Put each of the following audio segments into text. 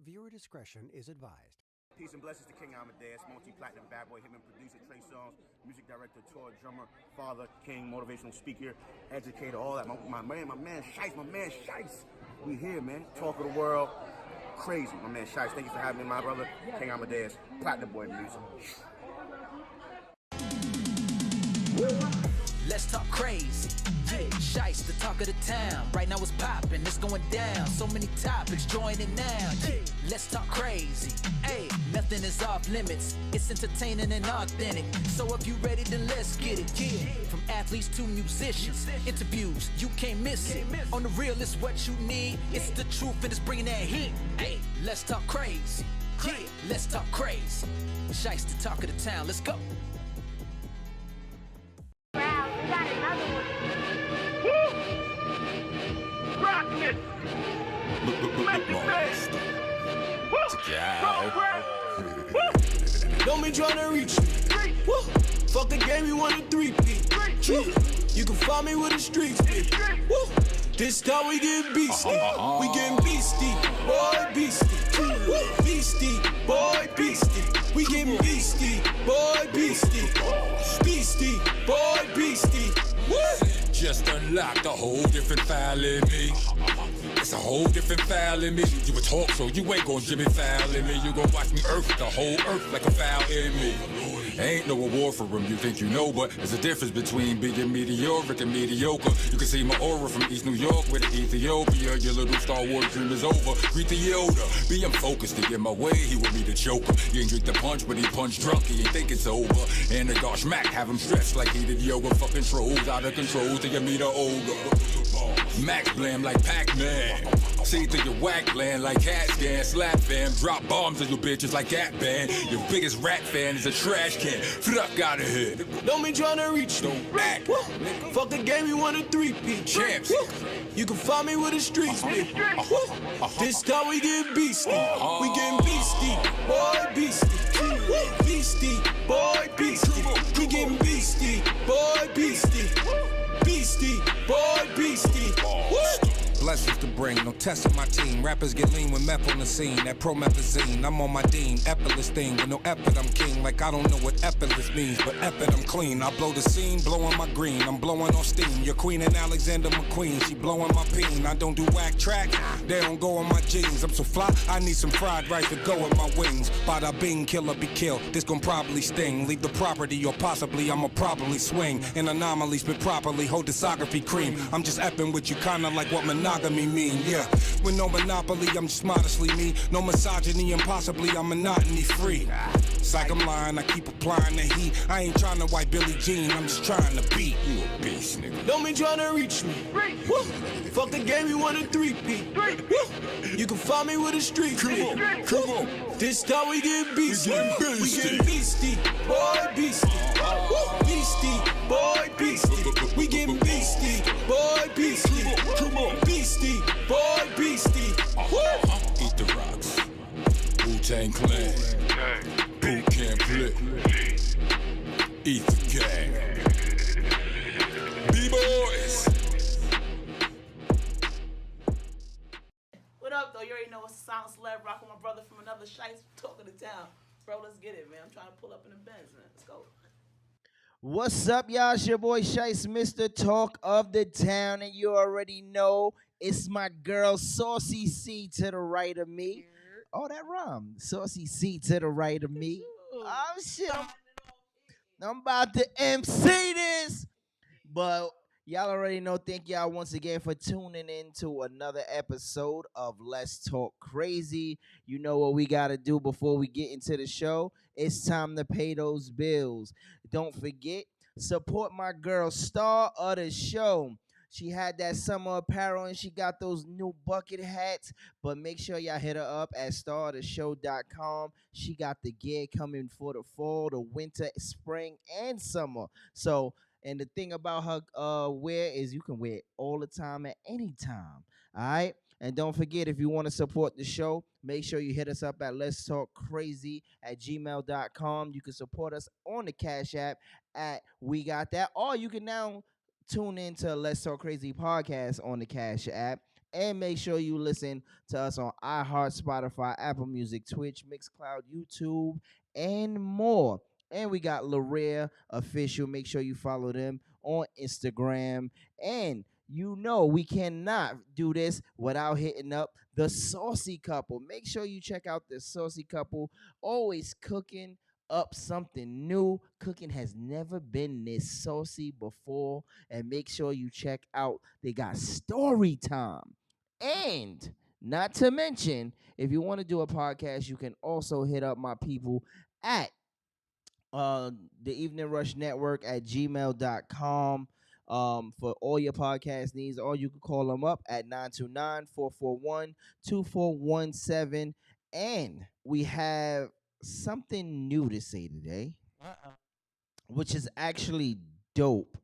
Viewer discretion is advised. Peace and blessings to King Amadeus, multi-platinum bad boy, hitman, producer, Trey Songz, music director, tour, drummer, father, king, motivational speaker, educator, all that. My man Shice. We here, man. Talk of the world. Crazy, my man Shice. Thank you for having me, my brother. King Amadeus, platinum boy music. Let's talk crazy. Yeah, Shice, the talk of the town. Right now it's popping, it's going down. So many topics, join it now. Yeah, let's talk crazy. Hey, nothing is off limits. It's entertaining and authentic. So if you ready, then let's get it. Yeah, from athletes to musicians, interviews, you can't miss it. On the real, it's what you need. It's the truth and it's bringing that heat. Hey, let's talk crazy. Yeah, let's talk crazy. Shice, the talk of the town. Let's go. Don't be trying to reach me. Woo. Fuck the game, you want a 3P. You can find me with the streets. Woo. This time we get beastie. We getting beastie, boy, beastie. Woo. Beastie, boy, beastie. We getting beastie, boy, beastie. Beastie, boy, beastie. Woo. Just unlocked a whole different file in me. It's a whole different file in me. You a talk show, you ain't gon' Jimmy Foul in me. You gon' watch me earth the whole earth like a foul in me. Ain't no award for them, you think you know, but there's a difference between being meteoric and mediocre. You can see my aura from East New York with Ethiopia. Your little Star Wars dream is over. Greet the Yoda. Be I'm focused to get my way, he will be the choker. He ain't drink the punch, but he punch drunk, he ain't think it's over. And the gosh Mac have him stretched like he did yoga. Fucking trolls out of control till you meet a ogre. Max blam like Pac-Man. See through your whack land like cat scan. Slap fam, drop bombs on your bitches like Gat Band. Your biggest rat fan is a trash can. Fuck out of here. Don't be trying to reach me. Don't act. Fuck the game, you want a 3P. Champs. You can find me with the streets. This time we get beastie. We getting beastie, boy, beastie. Beastie, boy, beastie. We getting beastie, boy, beastie. Beastie, boy, beastie. Blessings to bring, no test on my team. Rappers get lean with meth on the scene. That promethazine, I'm on my dean. Epiless thing, with no epid, I'm king. Like I don't know what epiless means, but epid, I'm clean. I blow the scene, blowing my green. I'm blowing on steam. Your queen and Alexander McQueen, she blowing my peen. I don't do whack track, they don't go on my jeans. I'm so fly, I need some fried rice to go with my wings. Bada bing, killer be killed. This gon' probably sting. Leave the property, or possibly I'ma probably swing. An anomaly, spit properly, hold discography cream. I'm just epping with you, kinda like what monogamy mean, yeah. With no monopoly, I'm just modestly me. No misogyny and possibly I'm monotony free. It's like I'm lying, I keep applying the heat. I ain't trying to wipe Billie Jean, I'm just trying to beat. You a beast, nigga. Don't be trying to reach me. Woo. Fuck the game, you want a 3P. Woo. You can find me with the streets. Come on. This time we get beastie. We get beastie, boy, beastie. Beastie, boy, beastie. We get beastie, boy, beastie. Beastie, boy, beastie. Eat the rocks. Wu-Tang Clan. Boot Camp Flip. Eat the gang. B-boys. What up, though? You already know it's Saucy Letter, rocking my brother from another Shice, talking to town. Bro, let's get it, man. I'm trying to pull up in the Benz, man. Let's go. What's up, y'all? It's your boy Shice, Mr. Talk of the Town, and you already know it's my girl Saucy C to the right of me. Oh, that rhyme. Saucy C to the right of me. Oh, shit. I'm about to MC this. But y'all already know. Thank y'all once again for tuning in to another episode of Let's Talk Crazy. You know what we got to do before we get into the show. It's time to pay those bills. Don't forget, support my girl, star of the show. She had that summer apparel and she got those new bucket hats. But make sure y'all hit her up at staroftheshow.com. She got the gear coming for the fall, the winter, spring, and summer. So, and the thing about her wear is you can wear it all the time at any time. All right? And don't forget, if you want to support the show, make sure you hit us up at letstalkcrazy@gmail.com. You can support us on the Cash App at We Got That. Or you can now tune into Let's Talk Crazy Podcast on the Cash App. And make sure you listen to us on iHeart, Spotify, Apple Music, Twitch, MixCloud, YouTube, and more. And we got Laria Official. Make sure you follow them on Instagram. And you know we cannot do this without hitting up the Saucy Couple. Make sure you check out the Saucy Couple. Always cooking up something new. Cooking has never been this saucy before. And make sure you check out, they got story time. And not to mention, if you want to do a podcast, you can also hit up my people at the Evening Rush Network at gmail.com for all your podcast needs, or you can call them up at 929-441-2417. And we have something new to say today, which is actually dope.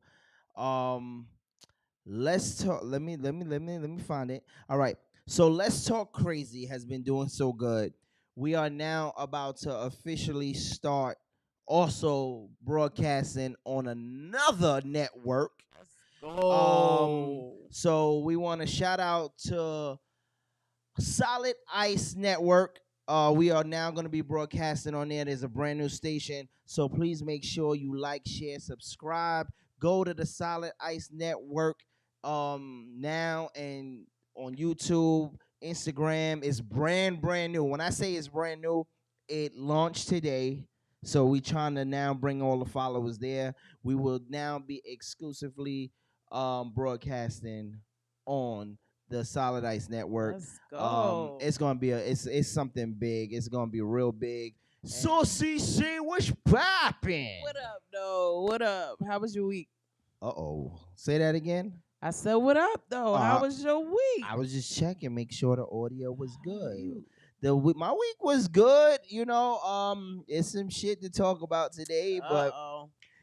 Let's talk. Let me find it. All right. So Let's Talk Crazee has been doing so good. We are now about to officially start also broadcasting on another network. So we want to shout out to Solid Ice Network. We are now going to be broadcasting on there. There's a brand new station. So please make sure you like, share, subscribe. Go to the Solid Ice Network now, and on YouTube, Instagram. Is brand new. When I say it's brand new, it launched today. So we trying to now bring all the followers there. We will now be exclusively broadcasting on the Solid Ice Network. Let's go. It's gonna be it's something big. It's gonna be real big. Saucy C, what's poppin'? What up, though? What up? How was your week? Say that again. I said, what up, though? How was your week? I was just checking, make sure the audio was good. My week was good. You know, it's some shit to talk about today, but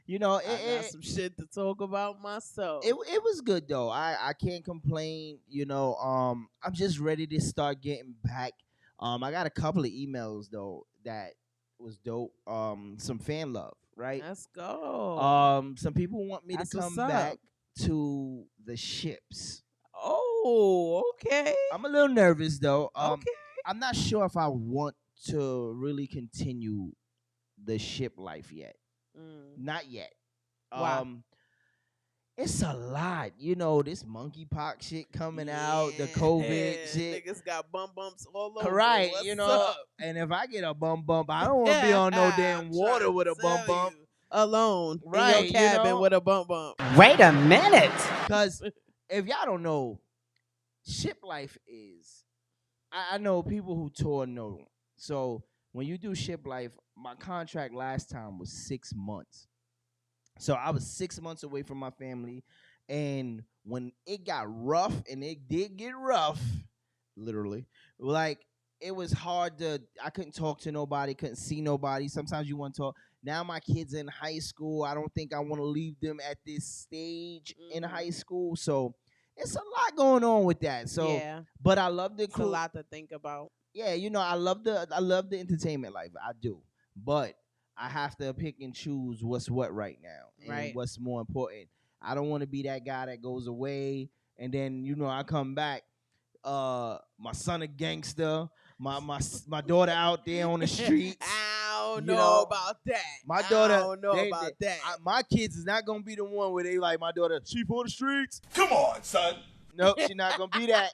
you know, I got some shit to talk about myself. It was good though. I can't complain. You know, I'm just ready to start getting back. I got a couple of emails though that was dope. Some fan love, right? Let's go. Some people want me to come back to the ships. Oh, okay. I'm a little nervous though. Okay. I'm not sure if I want to really continue the ship life yet. Not yet. Wow. It's a lot. You know, this monkeypox shit coming out, the COVID shit. Niggas got bumps all over. Right, What's you know. up? And if I get a bump, I don't want to be on no damn water with a bump. Alone Right, in your cabin you know? with a bump. Wait a minute. Because if y'all don't know, ship life is, I know people who tour know. So when you do ship life, my contract last time was 6 months. So I was 6 months away from my family. And when it got rough, and it did get rough, literally, like it was hard I couldn't talk to nobody, couldn't see nobody. Sometimes you want to talk. Now my kids in high school. I don't think I want to leave them at this stage in high school. So it's a lot going on with that. So, yeah. But I love the It's a lot to think about. Yeah, you know, I love the entertainment life. I do. But I have to pick and choose what's what right now. And what's more important. I don't want to be that guy that goes away and then, you know, I come back, my son a gangster, my daughter out there on the streets. I don't know about that. My daughter, I don't know about that. My kids is not gonna be the one where they like my daughter, she for the streets. Come on, son. Nope, she not gonna be that.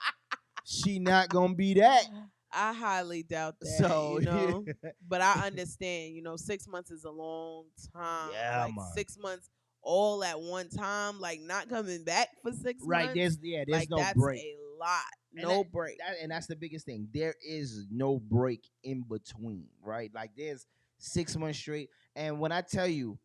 She not gonna be that. I highly doubt that. So, you know, but I understand. You know, 6 months is a long time. Yeah, like, man. 6 months all at one time, like not coming back for 6 months. Right, there's like, no that's break. A lot, break. And that's the biggest thing. There is no break in between, right? Like there's 6 months straight. And when I tell you,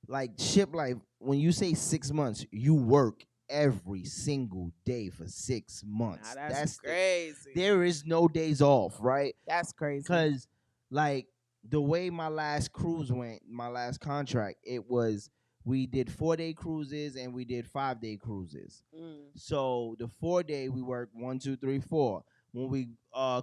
like ship life, when you say 6 months, you work every single day for 6 months. Nah, that's crazy. There is no days off, right? That's crazy. Because like the way my last cruise went, my last contract, it was we did 4-day cruises and we did 5-day cruises. So the 4-day we worked 1, 2, 3, 4. When we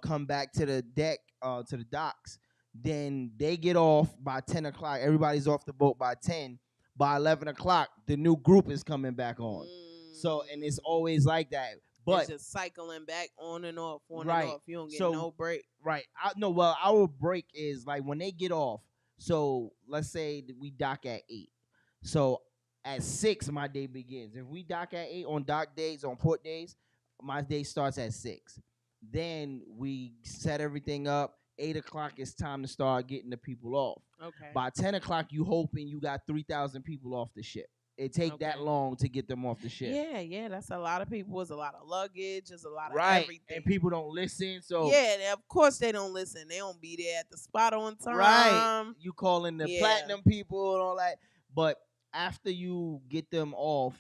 come back to the deck, to the docks, then they get off by 10 o'clock. Everybody's off the boat by 10. By 11 o'clock, the new group is coming back on. So, and it's always like that. But it's just cycling back on and off, on Right. and off. You don't get So- no break. right, well, our break is like when they get off. So let's say that we dock at 8. So at 6, my day begins. If we dock at 8 on dock days, on port days, my day starts at 6. Then we set everything up. 8 o'clock, it's time to start getting the people off. Okay. By 10 o'clock, you hoping you got 3,000 people off the ship. It take that Okay. long to get them off the ship. Yeah, that's a lot of people. It's a lot of luggage. It's a lot of Right. everything. And people don't listen. So Yeah, of course they don't listen. They don't be there at the spot on time. right. You calling the Yeah. platinum people and all that. But after you get them off,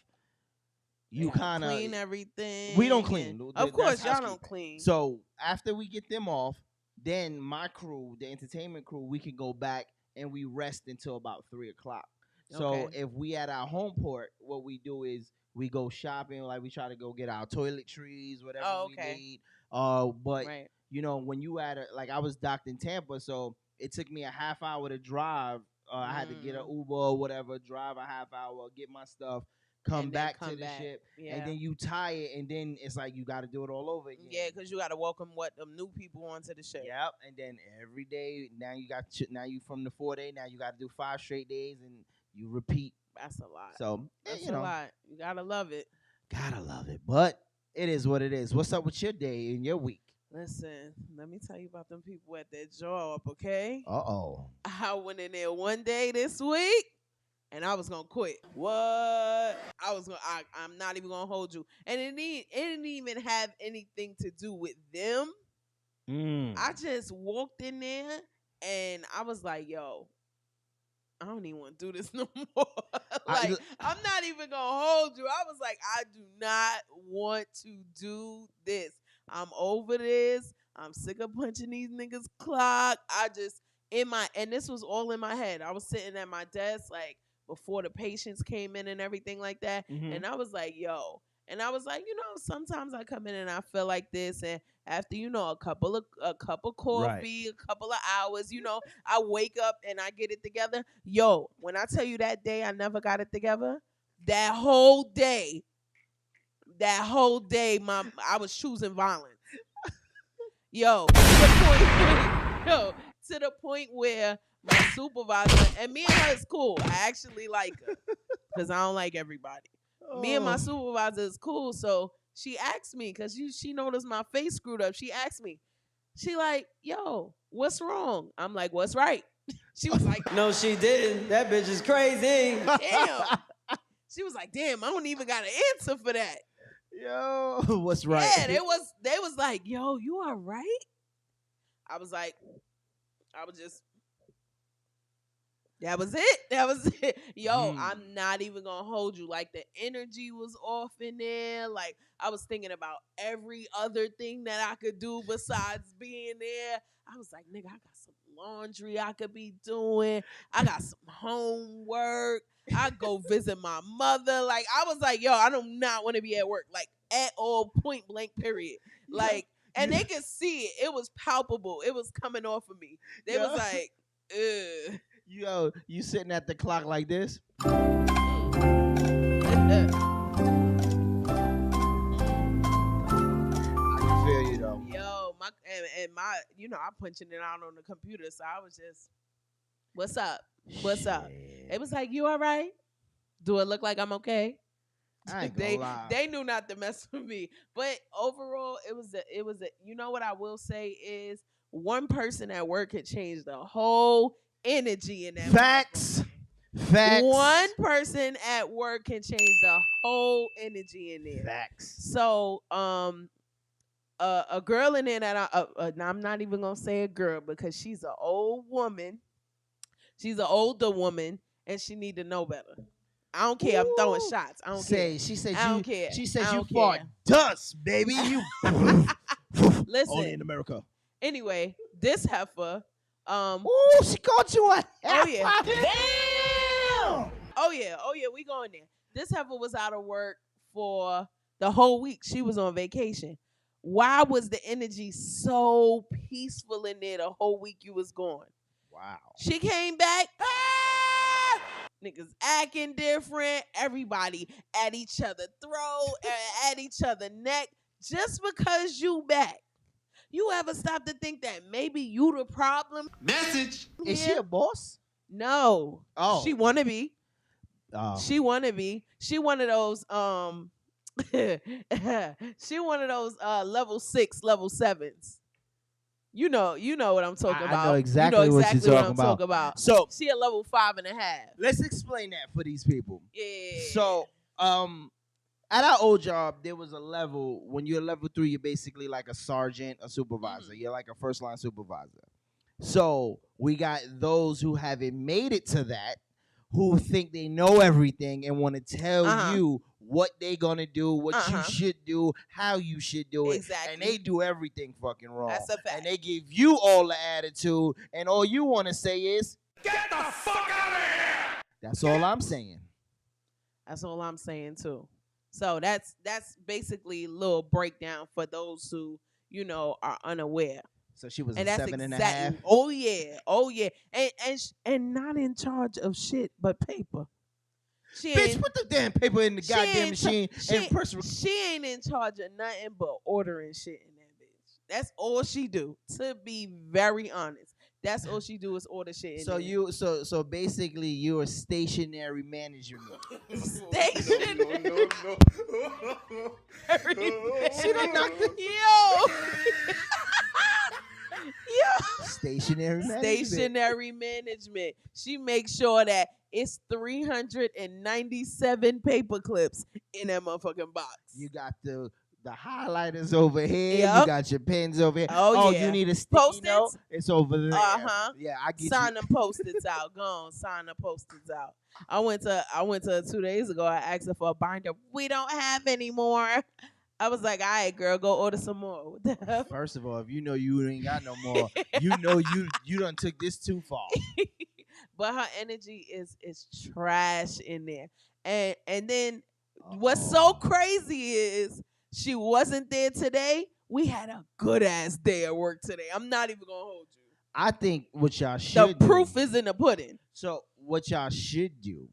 you kind of clean everything. We don't clean. and- That's Of course, y'all housekeeping. don't clean. So after we get them off, then my crew, the entertainment crew, we can go back and we rest until about 3 o'clock. So Okay. if we at our home port, what we do is we go shopping, like we try to go get our toiletries, whatever okay. we need. But Right. you know, when you like I was docked in Tampa, so it took me a half hour to drive. I had to get an Uber or whatever, drive a half hour, get my stuff, come And then back come to the back. ship, Yeah. and then you tired, and then it's like you got to do it all over again. Yeah, because you got to welcome them new people onto the show. Yep, and then every day now you from the 4-day, now you got to do 5 straight days, and you repeat. That's a lot. So That's you know, a lot. You gotta love it. gotta love it, but it is what it is. What's up with your day and your week? Listen, let me tell you about them people at that job, okay? Oh, I went in there one day this week, and I was gonna quit. What? I'm not even gonna hold you. And it didn't even have anything to do with them. I just walked in there, and I was like, yo, I don't even want to do this no more. I'm not even gonna hold you. I was like, I do not want to do this. I'm over this. I'm sick of punching these niggas' clock. And this was all in my head. I was sitting at my desk, like, before the patients came in and everything like that. Mhm. And I was like, yo. And I was like, sometimes I come in and I feel like this. And after, a cup of coffee, a couple of hours, I wake up and I get it together. Yo, when I tell you that day I never got it together, that whole day, I was choosing violence. Yo, to the point where my supervisor, and me and her is cool. I actually like her because I don't like everybody. Me and my supervisor is cool, so she asked me, because she noticed my face screwed up. She asked me, she like, yo, what's wrong? I'm like, what's right? She was like, No, she didn't. That bitch is crazy. damn. She was like, damn, I don't even got an answer for that. Yo, what's right? Yeah, they was like, yo, you all right? I was like, that was it. Yo, I'm not even gonna hold you. Like, the energy was off in there. Like, I was thinking about every other thing that I could do besides being there. I was like, nigga, I got some laundry I could be doing. I got some homework. I go visit my mother. Like, I was like, yo, I do not want to be at work. Like, at all, point blank, period. Like, and they could see it. It was palpable. It was coming off of me. They was like, ugh. Yo, you sitting at the clock like this? I can feel you though. Yo, my I'm punching it out on the computer, so I was just, what's up? What's up? It was like, you all right? Do it look like I'm okay? I ain't gonna lie. They knew not to mess with me. But overall, it was what I will say is, one person at work had changed the whole energy in that. Facts. One person at work can change the whole energy in there. Facts. So, a girl in there that I'm not even gonna say a girl, because she's an old woman. She's an older woman, and she need to know better. I don't care. I'm throwing shots. I don't care. She said I you. don't care. She said I you don't fart care. dust, baby. You. Listen. Only in America. Anyway, this heifer. Ooh, she called you a heifer. Oh yeah. Damn. Oh yeah. We going there. This heifer was out of work for the whole week. She was on vacation. Why was the energy so peaceful in there the whole week you was gone? Wow. She came back. Niggas acting different. Everybody at each other throat, at each other neck. just because you back, you ever stop to think that maybe you the problem? Message. Is she a boss? No. Oh. She wanna be. Oh. She wanna be. She one of those she one of those level 6, level 7s. You know what I'm talking about. I know exactly what you're talking about. So she a level 5.5. let's explain that for these people. Yeah. So at our old job, there was a level. When you're level 3, you're basically like a sergeant, a supervisor. You're like a first line supervisor. So we got those who haven't made it to that, who think they know everything and want to tell you what they gonna do, what you should do, how you should do it. Exactly. And they do everything fucking wrong. That's a fact. And they give you all the attitude, and all you want to say is, Get the fuck out of here! that's all I'm saying. That's all I'm saying too. So that's basically a little breakdown for those who, are unaware. So she was And a that's 7.5. Oh yeah. And not in charge of shit but paper. Bitch, put the damn paper in the goddamn machine and press. She ain't in charge of nothing but ordering shit in that bitch. That's all she do. To be very honest, that's all she do is order shit. So basically, you're a stationary management. Stationary. She done knocked it. Yo. Stationary management. She makes sure that it's 397 paper clips in that motherfucking box. You got the highlighters over here. Yep. You got your pens over here. Oh yeah. You need a sticky Post-its? note? It's over there. Yeah, I get sign you. the post-its out. Go on, sign the post-its out. I went to 2 days ago. I asked her for a binder. We don't have any more. I was like, all right, girl, go order some more. What the hell? First of all, if you know you ain't got no more, you done took this too far. But her energy is trash in there. And then what's so crazy is she wasn't there today. We had a good ass day at work today. I'm not even gonna hold you. I think what y'all should The proof is in the pudding. So what y'all should do,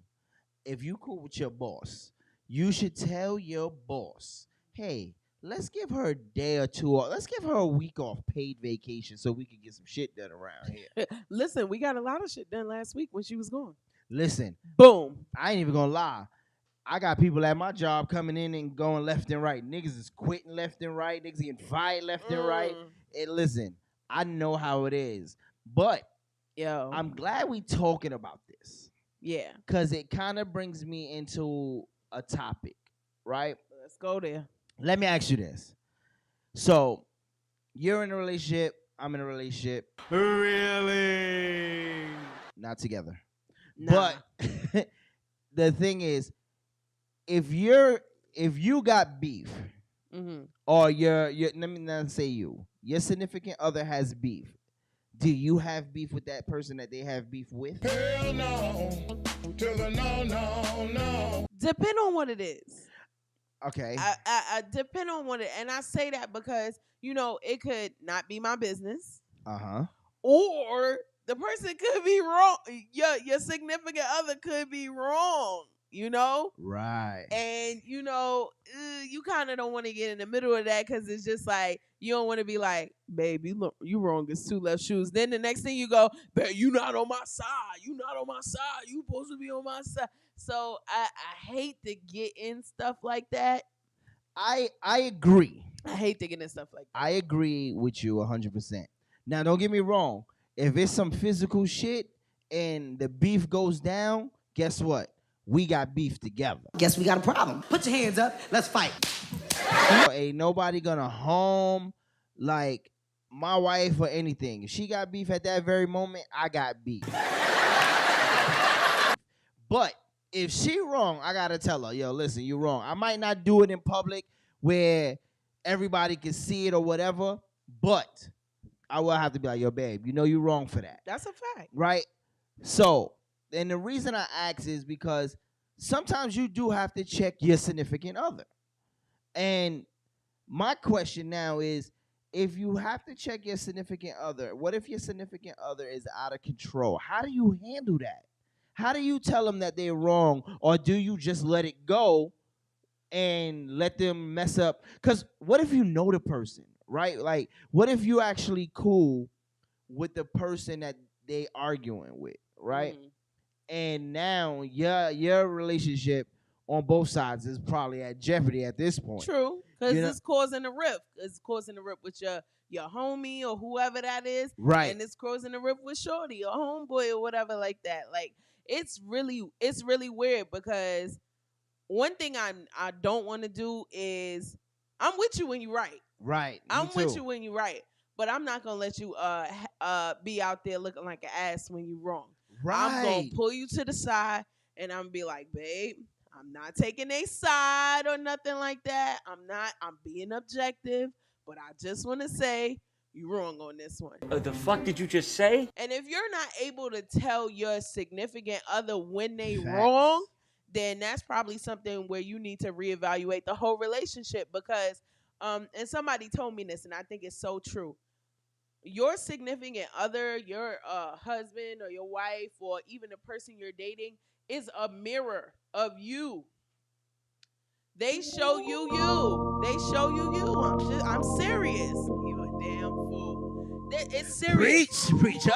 if you cool with your boss, you should tell your boss, hey, let's give her a day or two off. Let's give her a week off paid vacation so we can get some shit done around here. Listen, we got a lot of shit done last week when she was gone. Listen. Boom. I ain't even gonna lie. I got people at my job coming in and going left and right. Niggas is quitting left and right. Niggas getting fired left and right. And listen, I know how it is. But I'm glad we talking about this. Yeah. Because it kind of brings me into a topic, right? Let's go there. Let me ask you this. So, you're in a relationship. I'm in a relationship. Really? Not together. Nah. But the thing is, if you got beef, or let me not say your significant other has beef, do you have beef with that person that they have beef with? Hell no. To the no. Depend on what it is. Okay. I depend on what it, and I say that because it could not be my business. Or the person could be wrong. Your significant other could be wrong. Right. And you kind of don't want to get in the middle of that because it's just like you don't want to be like, babe, you wrong. It's 2 left shoes. Then the next thing you go, babe, you not on my side. You not on my side. You supposed to be on my side. So I hate to get in stuff like that. I agree. I hate to get in stuff like that. I agree with you 100%. Now, don't get me wrong. If it's some physical shit and the beef goes down, guess what? We got beef together. Guess we got a problem. Put your hands up. Let's fight. Ain't nobody gonna harm like my wife or anything. If she got beef at that very moment, I got beef. But if she wrong, I gotta tell her, yo, listen, you wrong. I might not do it in public where everybody can see it or whatever, but I will have to be like, yo, babe, you wrong for that. That's a fact. Right? So, and the reason I ask is because sometimes you do have to check your significant other. And my question now is, if you have to check your significant other, what if your significant other is out of control? How do you handle that? How do you tell them that they're wrong, or do you just let it go and let them mess up. Because what if you know the person, right? Like, what if you actually cool with the person that they arguing with, right? And now your relationship on both sides is probably at jeopardy at this point. True, because it's causing a rift. It's causing a rift with your homie or whoever that is, right? And it's causing a rift with shorty or homeboy or whatever like that. Like it's really weird because one thing I don't want to do is I'm with you when you're right. Right. I'm with you when you're right, but I'm not gonna let you be out there looking like an ass when you're wrong. Right. I'm gonna pull you to the side and I'm gonna be like, babe, I'm not taking a side or nothing like that. I'm being objective, but I just want to say you're wrong on this one. The fuck did you just say? And if you're not able to tell your significant other when they wrong, then that's probably something where you need to reevaluate the whole relationship because, and somebody told me this and I think it's so true. Your significant other, your husband or your wife or even the person you're dating is a mirror of you. They show you you. They show you you. I'm serious. You a damn fool. It's serious. Preach,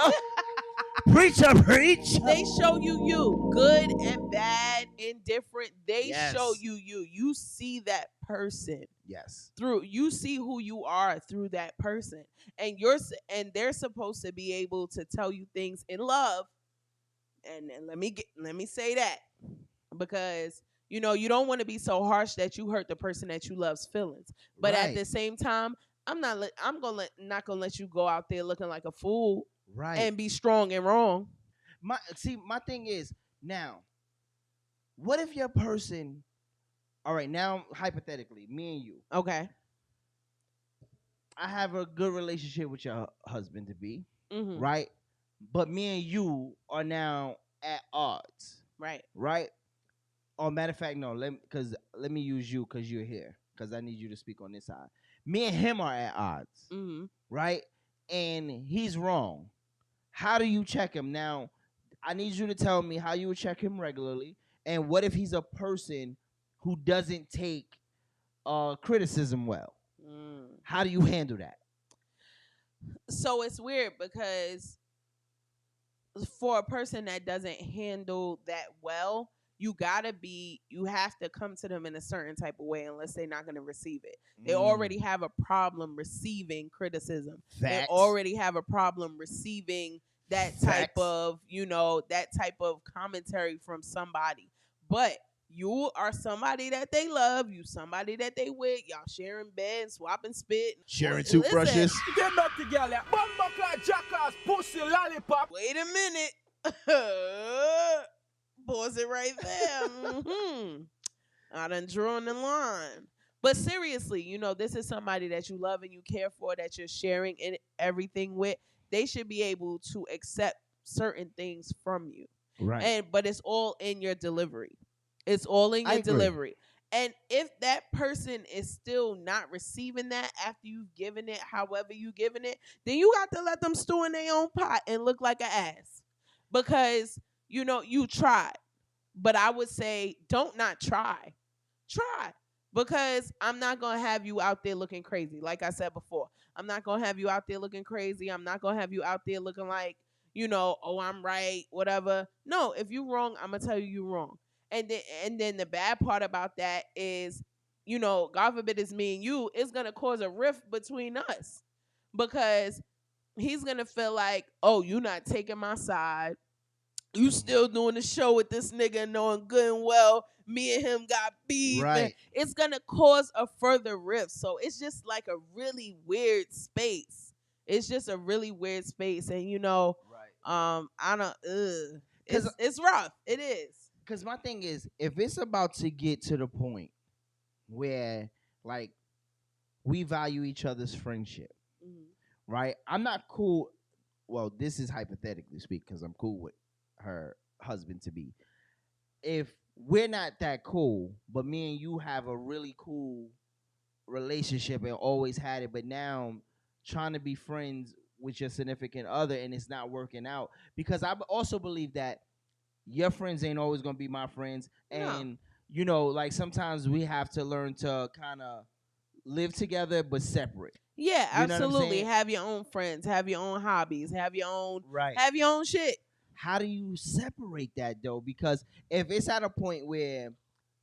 preacher, preach. They show you you. Good and bad, indifferent. They show you you. You see that person. Yes. You see who you are through that person. And they're supposed to be able to tell you things in love. And let me say that. Because you don't want to be so harsh that you hurt the person that you love's feelings. But at the same time, I'm not gonna let you go out there looking like a fool, right? And be strong and wrong. My thing is now, what if your person? All right, now hypothetically, me and you, okay, I have a good relationship with your husband to be, mm-hmm. right? But me and you are now at odds, right? Right? Oh, matter of fact, no. Let me use you because you're here. Because I need you to speak on this side. Me and him are at odds, mm-hmm. right? And he's wrong. How do you check him? Now, I need you to tell me how you would check him regularly. And what if he's a person who doesn't take criticism well? How do you handle that? So it's weird because for a person that doesn't handle that well, you have to come to them in a certain type of way unless they're not going to receive it. They already have a problem receiving criticism. Facts. They already have a problem receiving that type of, that type of commentary from somebody. But you are somebody that they love. You somebody that they with. Y'all sharing bed, swapping spit. Sharing toothbrushes. Get back together. Jackass, pussy, lollipop. Wait a minute. Pause it right there. Mm-hmm. I done drawn the line. But seriously, this is somebody that you love and you care for, that you're sharing everything with. They should be able to accept certain things from you. Right. But it's all in your delivery. It's all in your delivery. And if that person is still not receiving that after you've given it, however you given it, then you got to let them stew in their own pot and look like an ass. Because you tried. But I would say don't not try. Try. Because I'm not going to have you out there looking crazy. Like I said before, I'm not going to have you out there looking crazy. I'm not going to have you out there looking like, oh, I'm right, whatever. No, if you're wrong, I'm going to tell you you're wrong. And then the bad part about that is, God forbid it's me and you, it's going to cause a rift between us. Because he's going to feel like, oh, you're not taking my side. You still doing the show with this nigga knowing good and well me and him got beef. Right. It's going to cause a further rift. So it's just like a really weird space. It's just a really weird space. And, I don't, it's rough. It is. Because my thing is, if it's about to get to the point where, like, we value each other's friendship, right? I'm not cool. Well, this is hypothetically speaking because I'm cool with her husband to be. If we're not that cool, but me and you have a really cool relationship and always had it, but now trying to be friends with your significant other and it's not working out, because I also believe that your friends ain't always gonna be my friends, and you know, like sometimes we have to learn to kind of live together but separate. Yeah, You know what I'm absolutely. saying? Have your own friends, have your own hobbies, have your own Right. have your own shit. How do you separate that though? Because if it's at a point where,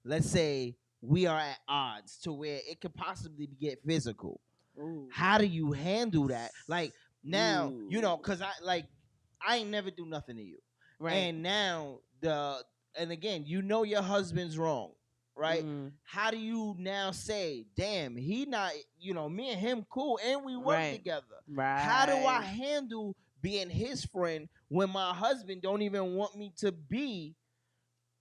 let's say, we are at odds to where it could possibly get physical, Ooh. how do you handle that? Like now, Ooh. you know, because I ain't never do nothing to you, Right. and now and again, you know your husband's wrong, right? Mm. How do you now say, damn, he not, you know, me and him cool, and we work Right. together. Right. How do I handle being his friend when my husband don't even want me to be,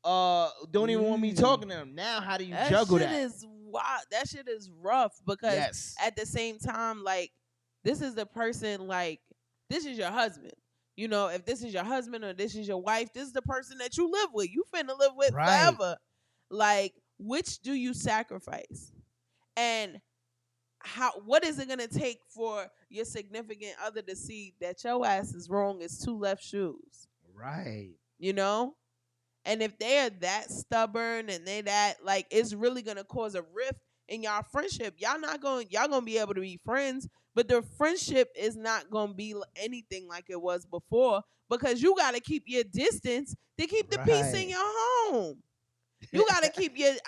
don't even want me talking to him? Now, how do you juggle that? Is wild. That shit is rough because Yes. at the same time, like, this is the person, like, this is your husband. You know, if this is your husband or this is your wife, this is the person that you live with. You finna live with Right. forever. Like, which do you sacrifice? And what is it gonna take for your significant other to see that your ass is wrong as two left shoes? Right. You know? And if they are that stubborn and they that, like, it's really gonna cause a rift in y'all friendship. Y'all gonna be able to be friends, but the friendship is not gonna be anything like it was before because you gotta keep your distance to keep the peace in Right. your home. You gotta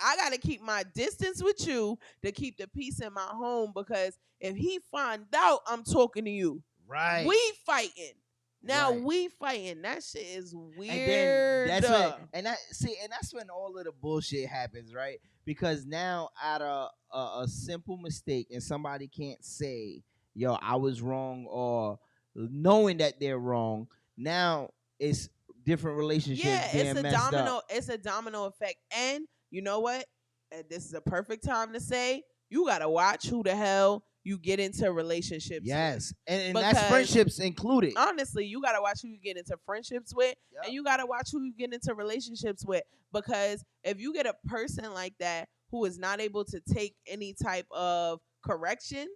I gotta keep my distance with you to keep the peace in my home because if he find out I'm talking to you, Right. we fighting. Now Right. we fighting. That shit is weird. And then that's when all of the bullshit happens, right? Because now out of a simple mistake and somebody can't say, yo, I was wrong, or knowing that they're wrong, now it's different relationships being it's a messed domino. up. It's a domino effect. And you know what? And this is a perfect time to say you gotta watch who the hell you get into relationships with. Yes, and Because that's friendships included. Honestly, you gotta watch who you get into friendships with, Yep. and you gotta watch who you get into relationships with. Because if you get a person like that who is not able to take any type of correction,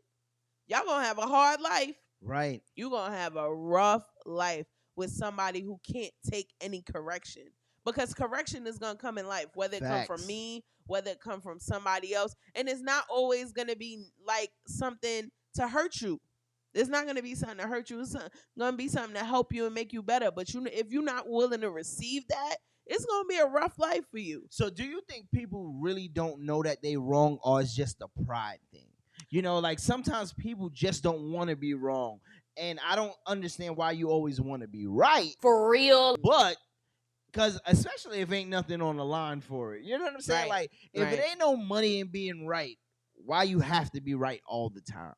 y'all gonna have a hard life. Right. You're gonna have a rough life with somebody who can't take any correction. Because correction is gonna come in life, whether it come from Facts. me, whether it come from somebody else, and it's not always gonna be like something to hurt you. It's not gonna be something to hurt you. It's gonna be something to help you and make you better. But if you're not willing to receive that, it's gonna be a rough life for you. So do you think people really don't know that they wrong, or it's just a pride thing? You know, like sometimes people just don't want to be wrong. And I don't understand why you always want to be right. For real. But because especially if ain't nothing on the line for it. You know what I'm saying? Right. Like if it Right. ain't no money in being right, why you have to be right all the time?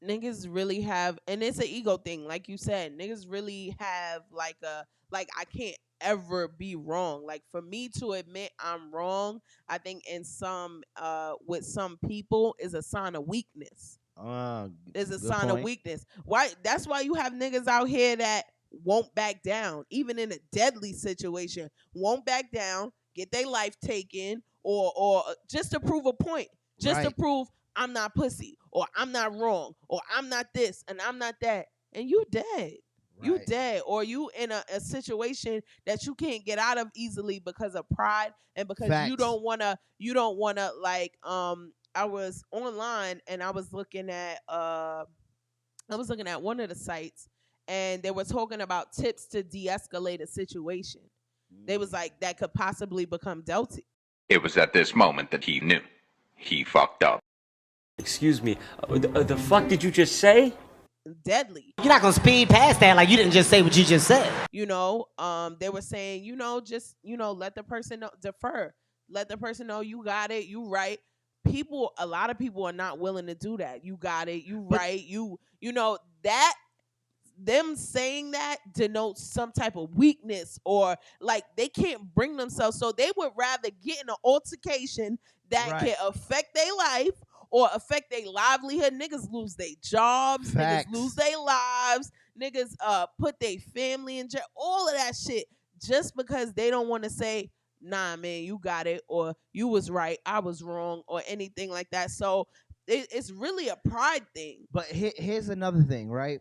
Niggas really have, and it's an ego thing, like you said. Niggas really have like I can't ever be wrong. Like for me to admit I'm wrong, I think in some with some people is a sign of weakness. Is a good sign of point. weakness. Why? That's why you have niggas out here that won't back down, even in a deadly situation. Won't back down, get their life taken, or just to prove a point, just to Right. prove I'm not pussy, or I'm not wrong, or I'm not this and I'm not that, and you dead. You Right. dead, or you in a situation that you can't get out of easily because of pride and because you Facts. don't wanna like I was online and I was looking at one of the sites and they were talking about tips to de-escalate a situation. They was like that could possibly become Delty. It was at this moment that he knew. He fucked up. Excuse me, the fuck did you just say? Deadly. You're not gonna speed past that like you didn't just say what you just said. You know, they were saying, just, let the person know, defer. Let the person know you got it, you right. A lot of people are not willing to do that. You got it, you right, that them saying that denotes some type of weakness, or like they can't bring themselves, so they would rather get in an altercation that Right. can affect their life or affect their livelihood. Niggas lose their jobs, Facts. niggas lose their lives, niggas put their family in jail, all of that shit, just because they don't want to say, nah, man, you got it, or you was right, I was wrong, or anything like that. So it's really a pride thing. But here's another thing, right?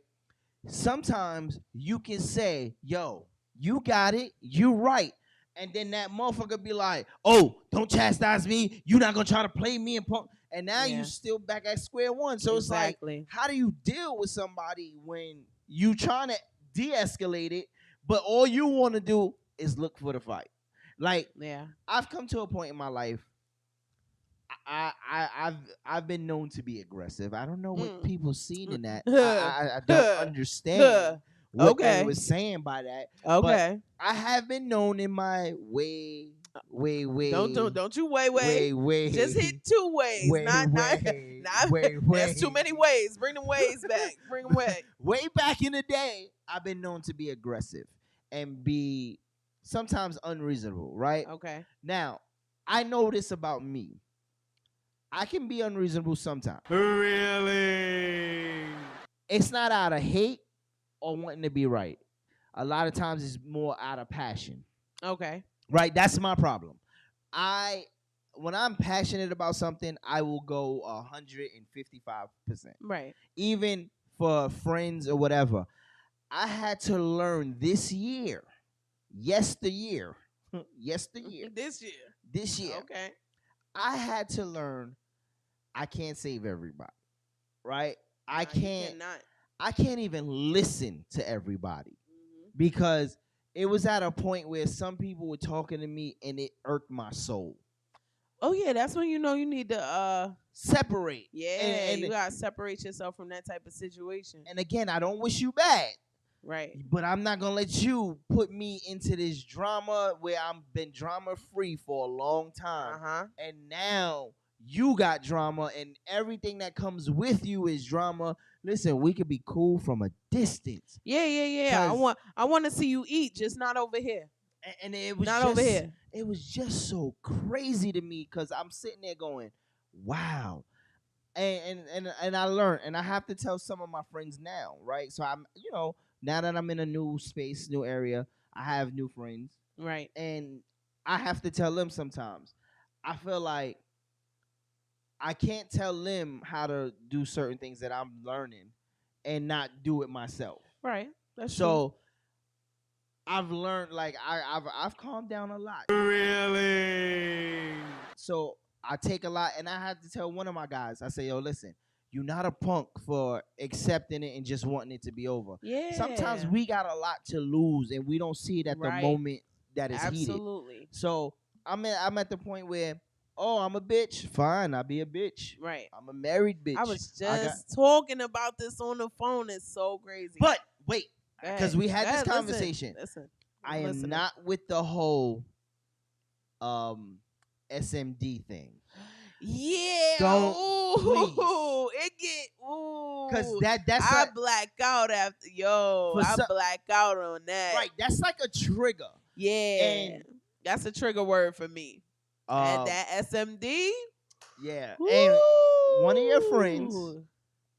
Sometimes you can say, yo, you got it, you right. And then that motherfucker be like, oh, don't chastise me. You're not going to try to play me and punk. And now you still back at square one. So it's like, how do you deal with somebody when you trying to de-escalate it, but all you want to do is look for the fight? Like, I've come to a point in my life, I've been known to be aggressive. I don't know what people seen in that. I don't understand what they was saying by that. Okay. But I have been known in my way. Don't you way. Just hit 2 ways. Not There's too many ways. Bring them ways back. Bring them way. Way back in the day, I've been known to be aggressive and be sometimes unreasonable, right? Okay. Now, I know this about me. I can be unreasonable sometimes. Really? It's not out of hate or wanting to be right. A lot of times it's more out of passion. Okay. Right? That's my problem. When I'm passionate about something, I will go 155%. Right. Even for friends or whatever. I had to learn this year. This year. Okay. I had to learn I can't save everybody. Right? I can't even listen to everybody. Because it was at a point where some people were talking to me and it irked my soul. Oh yeah, that's when you know you need to separate. Yeah, and you gotta separate yourself from that type of situation. And again, I don't wish you bad. Right. But I'm not gonna let you put me into this drama where I've been drama free for a long time. And now you got drama and everything that comes with you is drama. Listen, we could be cool from a distance. Yeah. I want to see you eat, just not over here. And it was not over here. It was just so crazy to me because I'm sitting there going, wow. And I learned, and I have to tell some of my friends now, right? So I'm, now that I'm in a new space, new area, I have new friends. Right. And I have to tell them sometimes. I feel like I can't tell them how to do certain things that I'm learning and not do it myself. Right. That's so true. I've learned, like, I've calmed down a lot. Really? So I take a lot, and I had to tell one of my guys, I say, yo, listen, you're not a punk for accepting it and just wanting it to be over. Yeah. Sometimes we got a lot to lose, and we don't see it at the moment that it's heated. Absolutely. So I'm at the point where, oh, I'm a bitch. Fine, I'll be a bitch. Right. I'm a married bitch. I was just talking about this on the phone. It's so crazy. But wait, because we had this conversation. Listen. I am not with the whole SMD thing. Yeah. Don't it get because that's I black out after I black out on that. Right. That's like a trigger. Yeah. And that's a trigger word for me. And that SMD. Yeah. And one of your friends,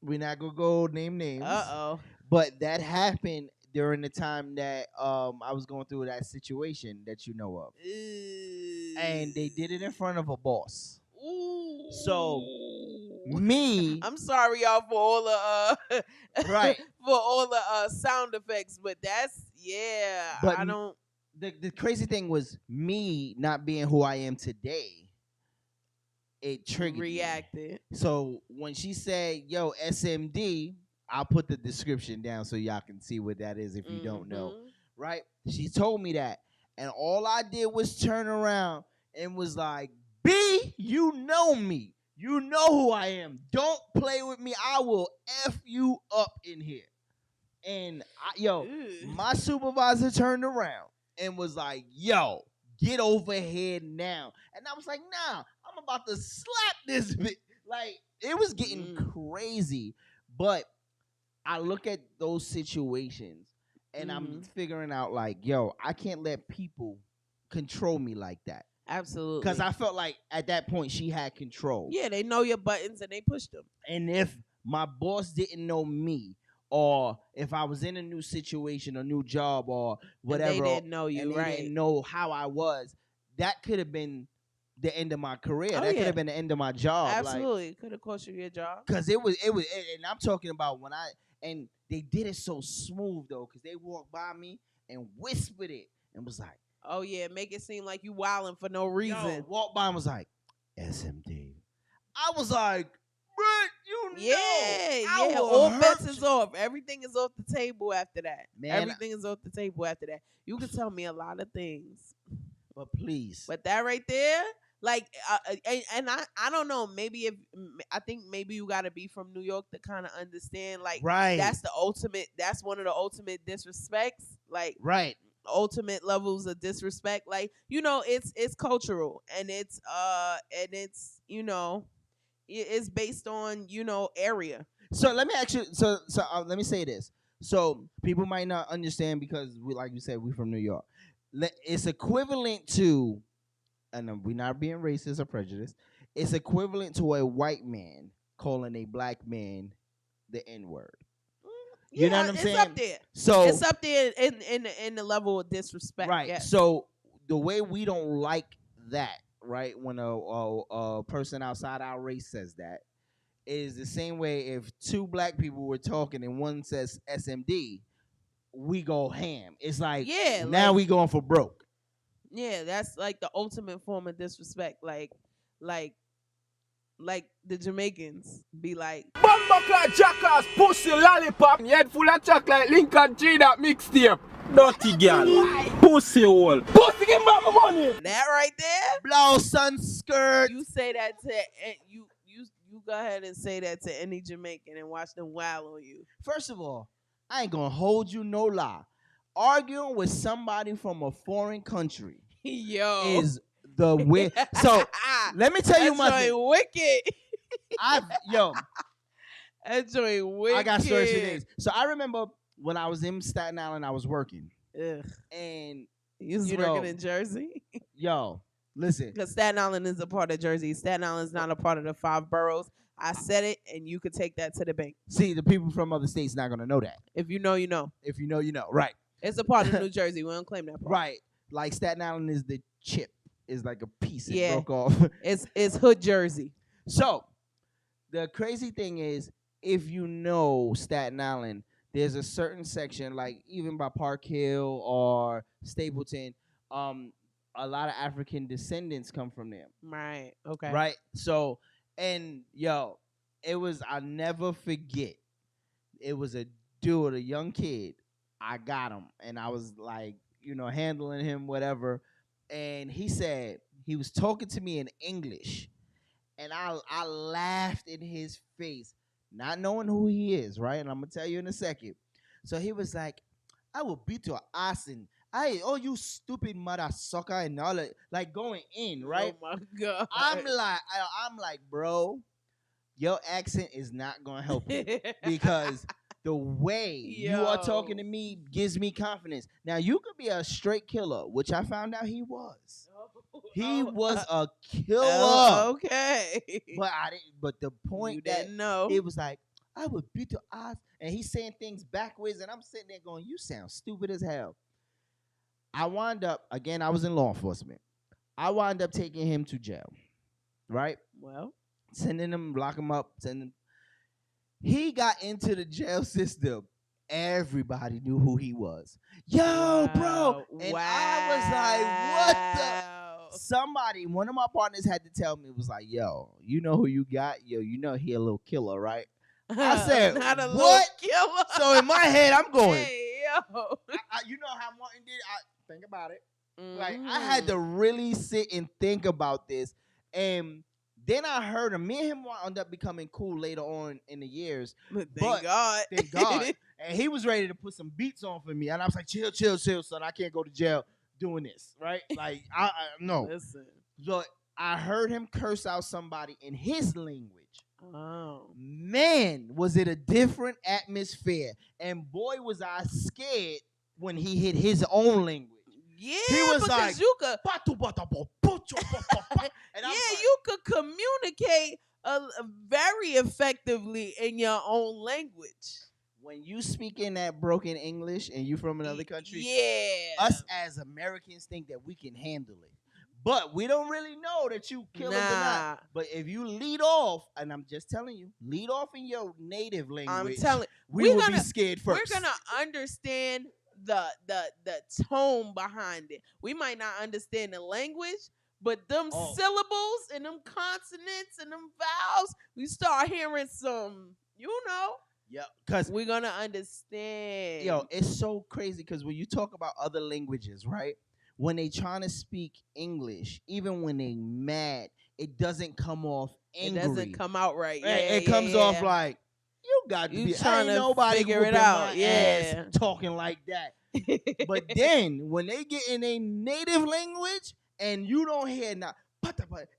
we're not gonna go name names. But that happened during the time that I was going through that situation that you know of. And they did it in front of a boss. Ooh. So me, I'm sorry y'all for all the right for all the sound effects, but that's But I don't. The crazy thing was me not being who I am today. It triggered reacted. Me. So when she said, "Yo, SMD," I'll put the description down so y'all can see what that is if you don't know. Right? She told me that, and all I did was turn around and was like, "B, you know me. You know who I am. Don't play with me. I will F you up in here." And my supervisor turned around and was like, "Yo, get over here now." And I was like, "Nah, I'm about to slap this bitch." Like, it was getting crazy. But I look at those situations and I'm figuring out, like, yo, I can't let people control me like that. Absolutely. Because I felt like at that point she had control. Yeah, they know your buttons and they push them. And if my boss didn't know me, or if I was in a new situation, a new job, or whatever, and they didn't know you, and they didn't know how I was, that could have been the end of my career. That could have been the end of my job. Absolutely, like, could have cost you your job. Because it was, and I'm talking about and they did it so smooth though, because they walked by me and whispered it and was like, Oh yeah, make it seem like you wilding for no reason. Yo, walked by and was like, SMD. I was like, bruh, Yeah. All bets is off. Everything is off the table after that. Man, Everything is off the table after that. You can tell me a lot of things, but please. but that right there, like, and I don't know. Maybe I think maybe you got to be from New York to kind of understand. Like, Right. That's one of the ultimate disrespects. Like, Right. ultimate levels of disrespect. Like, it's cultural, and it's it's based on area. So let me actually, let me say this. So people might not understand because like you said, we from New York. It's equivalent to, and we're not being racist or prejudiced. It's equivalent to a white man calling a black man the N-word. You know what I'm saying? It's up there. So it's up there in the level of disrespect. Right. Yes. So the way we don't like that, right, when a person outside our race says that, is the same way if two black people were talking and one says SMD, we go ham. It's like, now we going for broke. Yeah, that's like the ultimate form of disrespect. Like the Jamaicans be like, Bumbuckler, jackass, pussy, lollipop, head full of chocolate, Lincoln G that mixtape. Dirty girl, pussy hole. Pussy, give me my money. That right there, blow sun skirt. You say that to you go ahead and say that to any Jamaican and watch them wild on you. First of all, I ain't gonna hold you no lie. Arguing with somebody from a foreign country, is the way. So let me tell you my thing. Wicked. That's wicked. I got stories for days. So I remember when I was in Staten Island, I was working. Ugh. And you was working in Jersey? Listen. Because Staten Island is a part of Jersey. Staten Island is not a part of the 5 boroughs. I said it, and you could take that to the bank. See, the people from other states not going to know that. If you know, you know. If you know, you know. Right. It's a part of New Jersey. We don't claim that part. Right. Like Staten Island is the chip. Is like a piece that broke off. It's hood Jersey. So, the crazy thing is, if you know Staten Island, there's a certain section, like even by Park Hill or Stapleton, a lot of African descendants come from there. Right. Okay. Right. So, and I'll never forget. It was a dude, a young kid. I got him, and I was like, handling him, whatever. And he said, he was talking to me in English, and I laughed in his face, not knowing who he is, right? And I'm going to tell you in a second. So he was like, I will beat your ass, and you stupid mother sucker, and all that, like going in, right? Oh, my God. I'm like, bro, your accent is not going to help you because the way you are talking to me gives me confidence. Now, you could be a straight killer, which I found out he was. He was a killer. Okay. But the point you didn't know. It was like, I would beat your ass. And he's saying things backwards, and I'm sitting there going, you sound stupid as hell. I wound up, again, I was in law enforcement. I wound up taking him to jail, right? Well. Sending him, lock him up, He got into the jail system. Everybody knew who he was. Yo, bro. And I was like, what the? One of my partners had to tell me, it was like, yo, you know who you got? Yo, you know he a little killer, right? I said, not a what? Little killer. So in my head, I'm going, hey, yo. you know how Martin did? Think about it. Mm-hmm. Like, I had to really sit and think about this. And then I heard him. Me and him wound up becoming cool later on in the years. Thank God. Thank God. And he was ready to put some beats on for me. And I was like, chill, son. I can't go to jail doing this, right? Like, I no. Listen. So I heard him curse out somebody in his language. Oh. Man, was it a different atmosphere. And boy, was I scared when he hit his own language. Yeah, he was like, you could, and you could communicate very effectively in your own language. When you speak in that broken English and you from another country, us as Americans think that we can handle it. But we don't really know that you kill it or not. But if you lead off, and I'm just telling you, lead off in your native language, I'm telling we will be scared first. We're going to understand the tone behind it. We might not understand the language, but them syllables and them consonants and them vowels, we start hearing some, Yeah, because we're gonna understand. Yo, it's so crazy because when you talk about other languages, right? When they trying to speak English, even when they mad, it doesn't come off angry. It doesn't come out right. Yeah, it comes off like you got to be trying to nobody figure it out. Yeah, talking like that. But then when they get in a native language and you don't hear not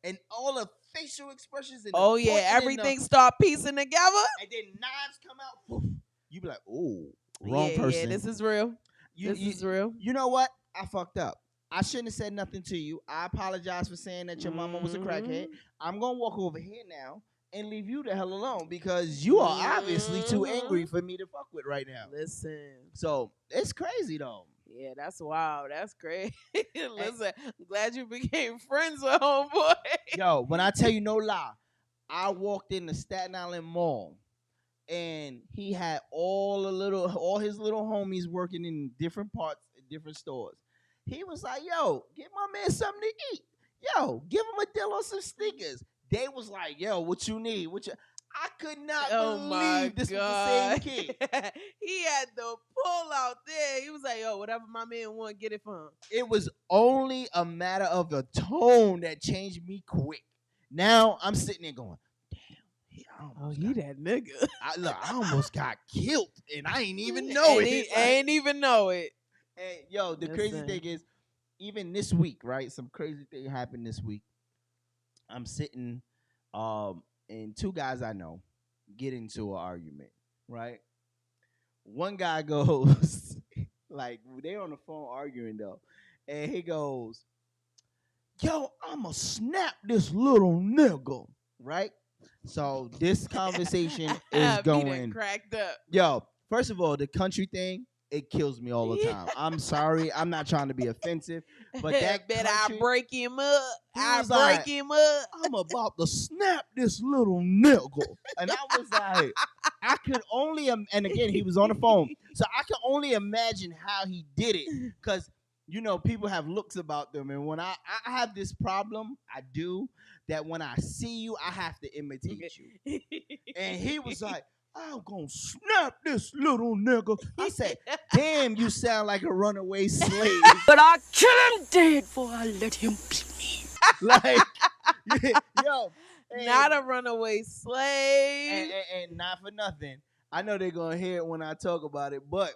and all the facial expressions and everything start piecing together, and then knives come out. You be like, oh, wrong person. Yeah, this is real. This is real. You know what? I fucked up. I shouldn't have said nothing to you. I apologize for saying that your mama was a crackhead. I'm gonna walk over here now and leave you the hell alone because you are obviously too angry for me to fuck with right now. Listen. So it's crazy though. Yeah, that's wild. That's crazy. Listen, I'm glad you became friends with homeboy. Yo, when I tell you no lie, I walked in the Staten Island Mall and he had all his little homies working in different parts, different stores. He was like, yo, give my man something to eat. Yo, give him a deal on some sneakers. They was like, yo, what you need? I could not believe this was the same kid. He had the pull out there. He was like, yo, whatever my man want, get it for him. It was only a matter of the tone that changed me quick. Now I'm sitting there going, damn, he that nigga. I almost got killed and I ain't even know it. I ain't even know it. And yo, the crazy thing is, even this week, right? Some crazy thing happened this week. I'm sitting, and two guys I know get into an argument, right? One guy goes, like, they on the phone arguing though, and he goes, yo, I'ma snap this little nigga, right? So this conversation is going cracked up. Yo, first of all, the country thing, it kills me all the time. I'm sorry. I'm not trying to be offensive, but that bet country, I break him up. Him up. I'm about to snap this little nigga. And I was like, I could only, and again, he was on the phone. So I can only imagine how he did it. Because, people have looks about them. And when I have this problem, I do, that when I see you, I have to imitate you. And he was like, I'm gonna snap this little nigga. I said, damn, you sound like a runaway slave. But I'll kill him dead before I let him beat me. Like, yo. Not a runaway slave. And not for nothing. I know they're gonna hear it when I talk about it, but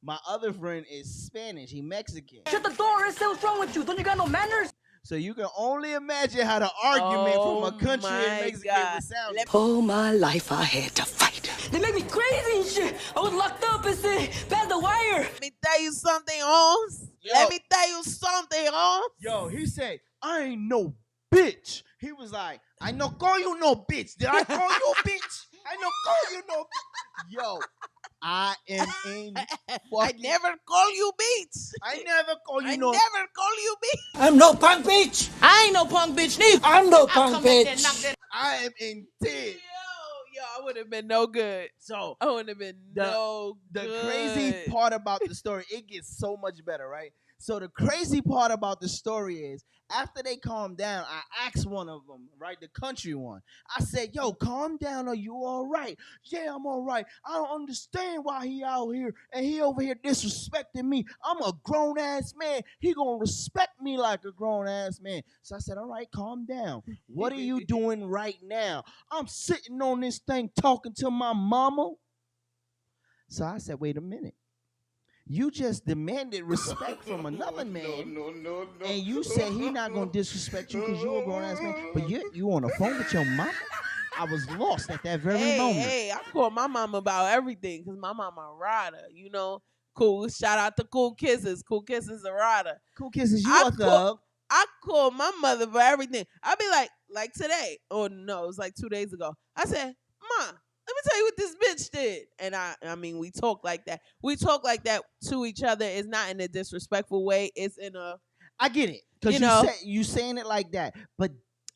my other friend is Spanish. He Mexican. Shut the door. What's wrong with you? Don't you got no manners? So you can only imagine how the argument from a country in Mexico would sound. All my life I had to fight. They make me crazy and shit. I was locked up and shit. Past the wire. Let me tell you something, Holmes. Let me tell you something, Holmes. Yo, he said, I ain't no bitch. He was like, I no call you no bitch. Did I call you a bitch? I no call you no bitch. Yo, I am in I never call you bitch. I never call you I never call you bitch. I'm no punk bitch. I ain't no punk bitch neither. I'm no punk bitch. I am in tears. Yo, I would have been no good. So I would have been no good. The crazy part about the story, it gets so much better, right? So the crazy part about the story is, after they calmed down, I asked one of them, right, the country one. I said, yo, calm down. Are you all right? Yeah, I'm all right. I don't understand why he out here and he over here disrespecting me. I'm a grown-ass man. He gonna respect me like a grown-ass man. So I said, all right, calm down. What are you doing right now? I'm sitting on this thing talking to my mama. So I said, wait a minute. You just demanded respect from another man, and you said he not gonna disrespect you because you a grown ass man. But you on the phone with your mama? I was lost at that very moment. Hey, I call my mama about everything because my mama a rider. Cool. Shout out to Cool Kisses. Cool Kisses a rider. Cool Kisses, you a thug. I call my mother for everything. I be like today. Oh no, it was like 2 days ago. I said, Ma, let me tell you what this bitch did. And I mean, we talk like that. We talk like that to each other. It's not in a disrespectful way. It's in a... I get it. Because you saying it like that. But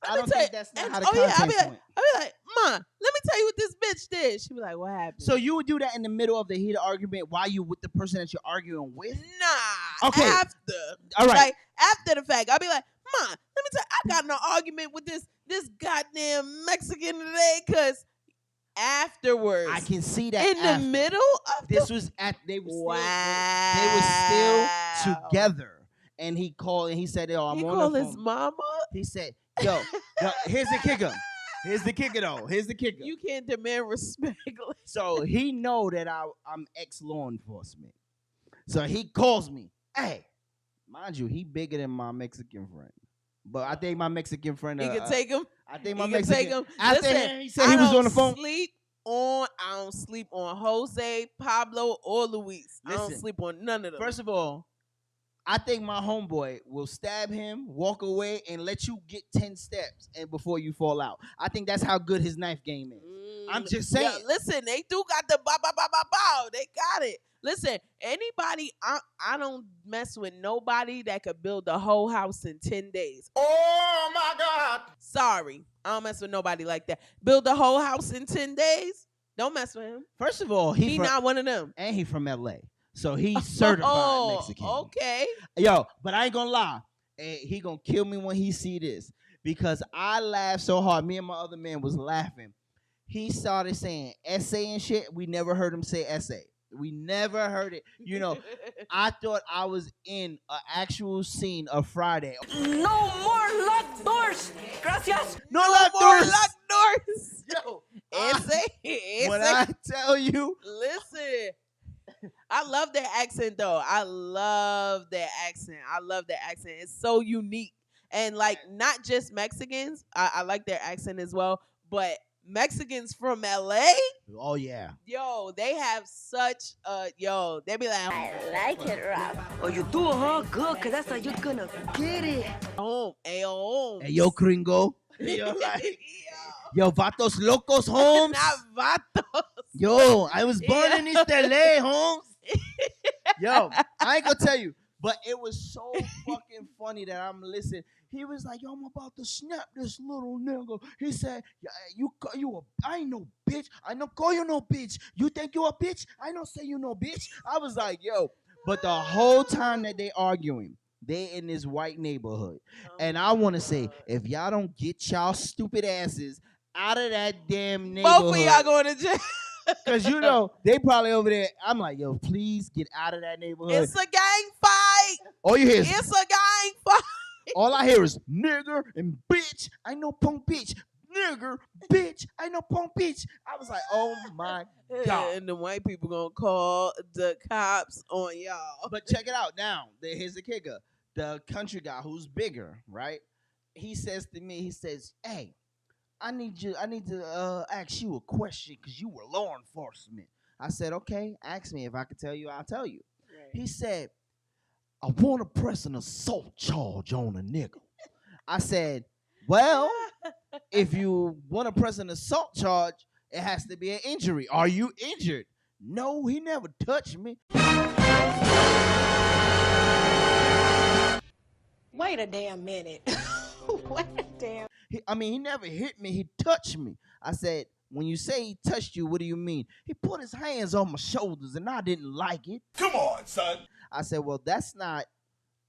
I don't think that's not how the I'll contact be like, went. Ma, let me tell you what this bitch did. She be like, what happened? So you would do that in the middle of the heated argument while you with the person that you're arguing with? Nah. Okay. After. All right. Like, after the fact, I'll be like, Ma, let me tell you, I got in an argument with this goddamn Mexican today, because afterwards. I can see that. In the middle of this was at they were still together. And he called and he said, "Yo, I'm he on the called phone." his mama. He said, "Yo, here's the kicker. Here's the kicker, though. Here's the kicker. You can't demand respect." So he know that I'm ex-law enforcement. So he calls me. Hey, mind you, he bigger than my Mexican friend. But I think my Mexican friend. He can take him. I think my he Mexican. can take him. After Listen, he said he was on the phone. I don't sleep on Jose, Pablo, or Luis. I don't Listen, sleep on none of them. First of all, I think my homeboy will stab him, walk away, and let you get 10 steps and before you fall out. I think that's how good his knife game is. I'm just saying. Yeah, listen, they do got the bow. They got it. Listen, anybody, I don't mess with nobody that could build a whole house in 10 days. Oh, my God. Sorry. I don't mess with nobody like that. Build a whole house in 10 days? Don't mess with him. First of all, he not one of them. And he from LA. So he's certified Mexican. Okay. Yo, but I ain't gonna lie. He gonna kill me when he see this. Because I laughed so hard. Me and my other man was laughing. He started saying essay and shit. We never heard him say essay. We never heard it. You know, I thought I was in an actual scene of Friday. No more locked doors. Gracias. No locked doors. Locked doors. Yo, essay. When I tell you. Listen. I love their accent, though. I love their accent. It's so unique. And, like, not just Mexicans. I like their accent as well. But Mexicans from LA. Oh, yeah. Yo, they have such they be like, I like it, Rob. Oh, you do, huh? Good, because that's how you're going to get it. Hey, yo, gringo. Yo, vatos locos, Holmes. Not vatos. Yo, I was born in East LA, Holmes. Yo, I ain't gonna tell you, but it was so fucking funny that I'm listening. He was like, yo, I'm about to snap this little nigga. He said, I ain't no bitch. I don't call you no bitch. You think you a bitch? I don't say you no bitch. I was like, yo. But the whole time that they arguing, they in this white neighborhood. And I want to say, if y'all don't get y'all stupid asses out of that damn neighborhood. Both of y'all going to jail. Because, you know, they probably over there. I'm like, yo, please get out of that neighborhood. It's a gang fight. All you hear is, it's a gang fight. All I hear is nigger and bitch. I know punk bitch. Nigger, bitch. I know punk bitch. I was like, oh my God. And the white people gonna call the cops on y'all. But check it out now. Here's the kicker. The country guy who's bigger, right? He says to me, he says, hey, I need to ask you a question because you were law enforcement. I said, okay, ask me. If I can tell you, I'll tell you. Right. He said, I want to press an assault charge on a nigga. I said, well, if you want to press an assault charge, it has to be an injury. Are you injured? No, he never touched me. Wait a damn minute. Wait a damn. He never hit me. He touched me. I said, when you say he touched you, what do you mean? He put his hands on my shoulders, and I didn't like it. Come on, son. I said, well, that's not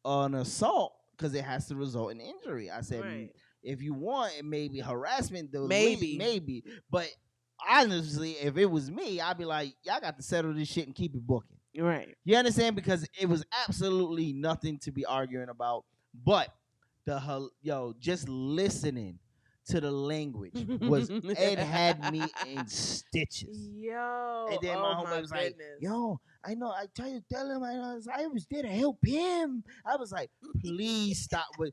an assault because it has to result in injury. I said, right. If you want, it may be harassment. Though, maybe. But honestly, if it was me, I'd be like, y'all got to settle this shit and keep it booking. Right. You understand? Because it was absolutely nothing to be arguing about. But just listening to the language it had me in stitches. Yo. And then my homie was like, yo, I know, I tell him I was there to help him. I was like, please stop with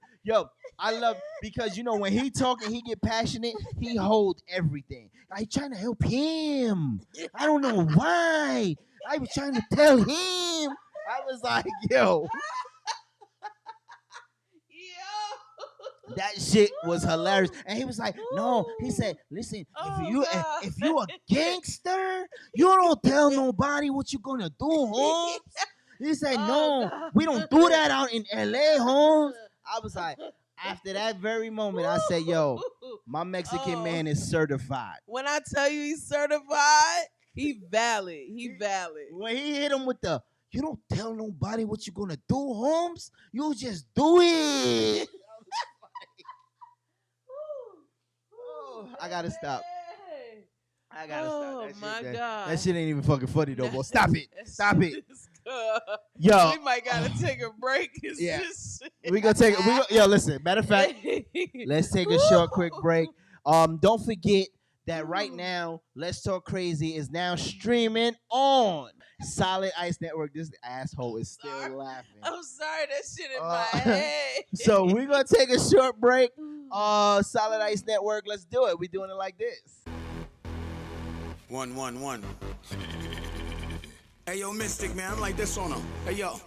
I love because you know when he talking, he get passionate, he hold everything. I trying to help him. I don't know why. I was trying to tell him. I was like, yo. That shit was hilarious. And he was like, no. He said, listen, if you a gangster, you don't tell nobody what you gonna do, Holmes. He said, no, we don't do that out in LA, Holmes. I was like, After that very moment, I said, yo, my Mexican man is certified. When I tell you he's certified, he valid. He valid. When he hit him with the, you don't tell nobody what you're going to do, Holmes. You just do it. I got to stop. I got to stop. Oh, my God. That shit ain't even fucking funny, though, boy. Stop it. Stop it. Yo. We might got to take a break. Yeah. We gonna take yo, listen. Matter of fact, let's take a short, quick break. Don't forget that right now, Let's Talk Crazee is now streaming on Solid Ice Network. This asshole is still laughing. I'm sorry, that shit in my head. So we're gonna take a short break. Solid Ice Network, let's do it. We're doing it like this. 1, 1, 1. Hey, yo, Mystic, man, I'm like this on him. Hey, yo.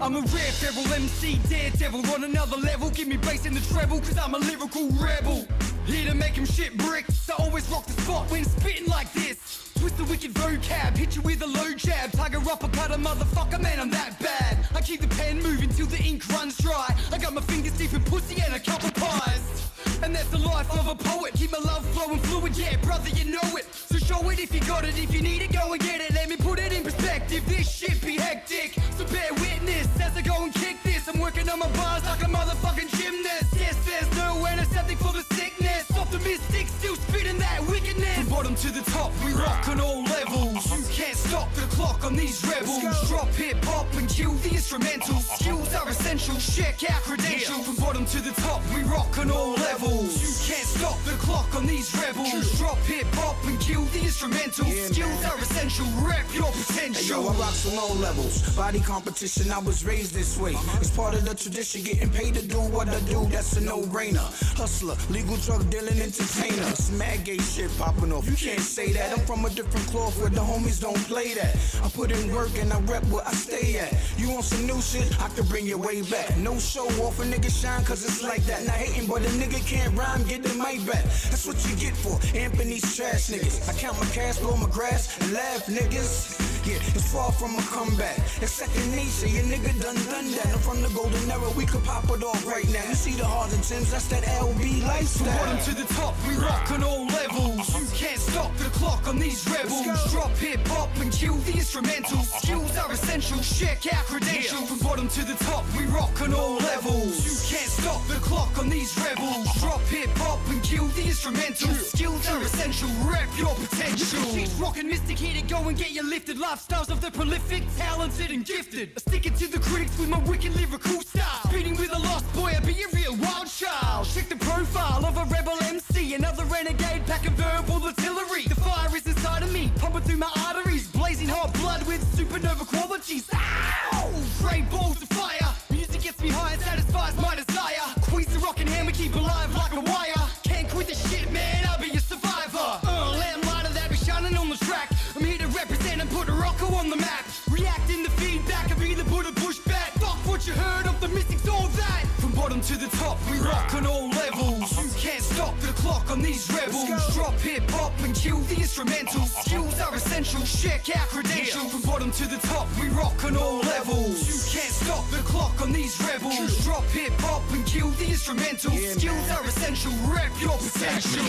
I'm a rare feral MC, daredevil on another level. Give me bass in the treble, cause I'm a lyrical rebel. Here to make him shit brick, so always rock the spot when spitting like this. Twist the wicked vocab, hit you with a low jab. Tiger uppercut a motherfucker, man, I'm that bad. I keep the pen moving till the ink runs dry. I got my fingers deep in pussy and a couple pies. And that's the life of a poet. Keep my love flowing fluid, yeah, brother, you know it. So show it if you got it, if you need it, go and get it. Let me put it in perspective, this shit be hectic. So bear witness as I go and kick this. I'm working on my bars like a motherfucking gymnast. Yes, there's no antiseptic for the sickness. Optimistic, still spitting that wickedness. From bottom to the top, we rock on all levels. You can't stop the clock on these rebels. Drop hip hop and kill the instrumentals. Skills are essential, check our credentials. From bottom to the top, we rock on all levels. You can't stop the clock on these rebels. Drop hip hop and kill the instrumentals. Skills are essential, rep your potential. Hey, yo, I rock on all levels. Body competition, I was raised this way. It's part of the tradition, getting paid to do what I do, that's a no-brainer. Hustler, legal drug dealing entertainer. Some mad gay shit popping off, you can't say that. I'm from a different cloth where the homies don't play that. I put in work and I rep where I stay at. You want some new shit, I can bring you way back. No show off, a nigga shine cause it's like that. Not hating, but a nigga can't rhyme, get the mic back. That's what you get for amping these trash niggas. I count my cash, blow my grass, and laugh niggas. Yeah, it's far from a comeback. It's second nature, your nigga done that. I'm from the golden era, we could pop it off right now. You see the Harlingtons, that's that LB lifestyle. From bottom to the top, we rock on all levels. You can't stop the clock on these rebels. Drop hip hop and kill the instrumentals. Skills are essential, check our credentials. From bottom to the top, we rock on all levels. You can't stop the clock on these rebels. Drop hip hop and kill the instrumentals. Skills are essential, rep your potential. She's rockin' Mystic here to go and get you lifted. Lifestyles of the prolific, talented and gifted. I stick it to the critics with my wicked lyrical style. Speeding with a lost boy, I be a real wild child. Check the profile of a rebel MC, another renegade pack of verbal artillery. The fire is inside of me, pumping through my arteries, blazing hot blood with supernova qualities. Ow! Great balls of fire. Music gets me high and satisfies my desire. Squeeze the rockin' hammer, keep alive like a wire. Can't quit the shit, man, I'll be a survivor. Lamplighter that be shining on the track. I'm here to represent and put a rocker on the map. Reacting to feedback, I've either put a pushback. Fuck what you heard of the mystics, all that. From bottom to the top, we rock on all levels. You can't stop the clock on these rebels. Drop hip hop and kill the instrumentals. Skills are essential, check our credentials. From bottom to the top, we rock on all levels. You can't stop the clock on these rebels. Drop hip hop and kill the instrumentals. Skills are essential, rep your potential.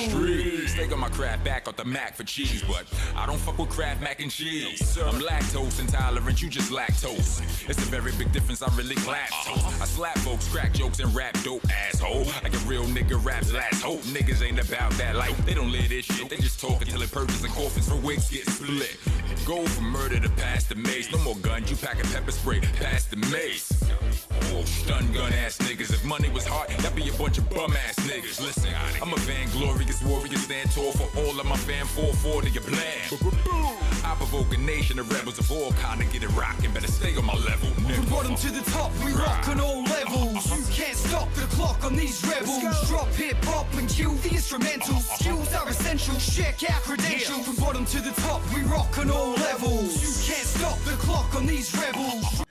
They got my craft back off the Mac for cheese, but I don't fuck with Kraft mac and cheese. I'm lactose intolerant, you just lactose. It's a very big difference, I really clap toast. I slap folks, crack jokes, and rap dope, asshole. Like a real nigga raps last hope. Niggas ain't about that life, they don't live this shit. They just talk until it purchase and coffins for wigs get split. Go from murder to past the mace. No more guns, you pack a pepper spray past the mace. Oh, stun gun ass niggas. If money was hard, that'd be a bunch of bum ass niggas. Listen, I'm a vainglorious warrior, stand tall for all of my fam, 4-4 to your plan. I provoke a nation of rebels of all kind to get it rockin'. Better stay on my level, nigga. From bottom to the top, we rock on all levels. You can't stop the clock on these rebels. Drop hip hop and kill the instrumentals. Skills are essential, check our credentials. From bottom to the top, we rock on all levels. You can't stop the clock on these rebels.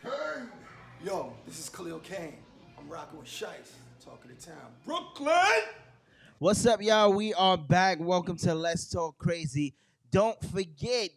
Yo, this is Khalil Kane. I'm rocking with Shice, talking to town. Brooklyn! What's up, y'all? We are back. Welcome to Let's Talk Crazee. don't forget,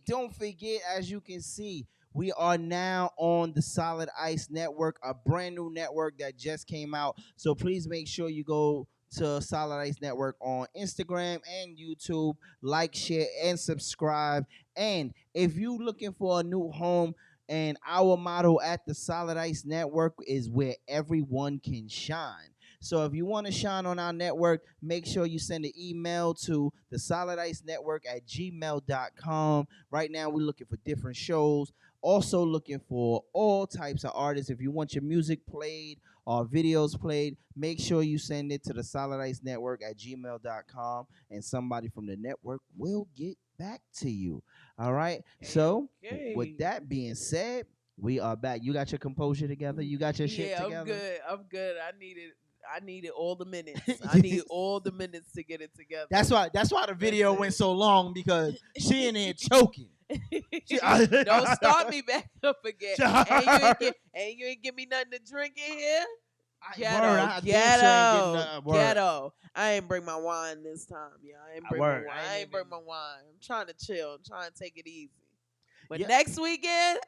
as you can see, we are now on the Solid Ice Network, a brand new network that just came out. So please make sure you go to Solid Ice Network on Instagram and YouTube. Like, share, and subscribe. And if you're looking for a new home, and our motto at the Solid Ice Network is where everyone can shine. So if you want to shine on our network, make sure you send an email to the solidicenetwork@gmail.com. Right now, we're looking for different shows. Also looking for all types of artists. If you want your music played or videos played, make sure you send it to the solidicenetwork@gmail.com, and somebody from the network will get back to you. All right. So with that being said, we are back. You got your composure together? You got your shit together? Yeah, I'm good. I needed all the minutes. I need all the minutes to get it together. That's why the video went so long, because she in there choking. Don't start me back up again. And you ain't give me nothing to drink in here. Ghetto. I ain't bring my wine this time. Yeah, I ain't bring my wine. I'm trying to chill. I'm trying to take it easy. But next weekend,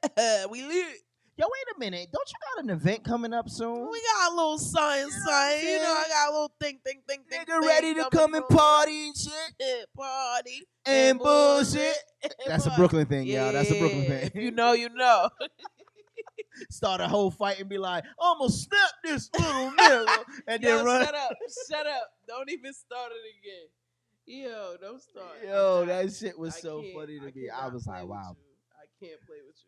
we lit. Yo, wait a minute. Don't you got an event coming up soon? We got a little something. You know, I got a little thing. Nigga ready to come and party and shit. Party and bullshit. That's a Brooklyn thing, y'all. That's a Brooklyn thing. If you know, you know. Start a whole fight and be like, I'm going to snap this little nigga. And then run. Shut up. Don't even start it again. Yo, don't start. Yo, that shit was so funny to me. I was like, wow. I can't play with you.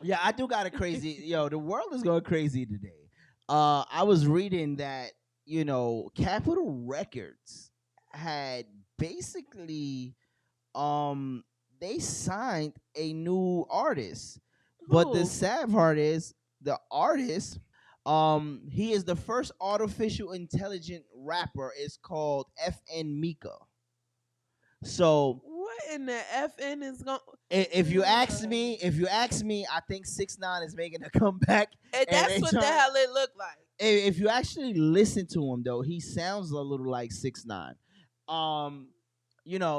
Yeah, I do got a crazy. Yo, the world is going crazy today. I was reading that, Capitol Records had basically, they signed a new artist. But the sad part is, the artist, he is the first artificial intelligent rapper. It's called FN Mika. So what in the FN is going? If you ask me, I think 6ix9ine is making a comeback. And that's what the hell it looked like. If you actually listen to him, though, he sounds a little like 6ix9ine.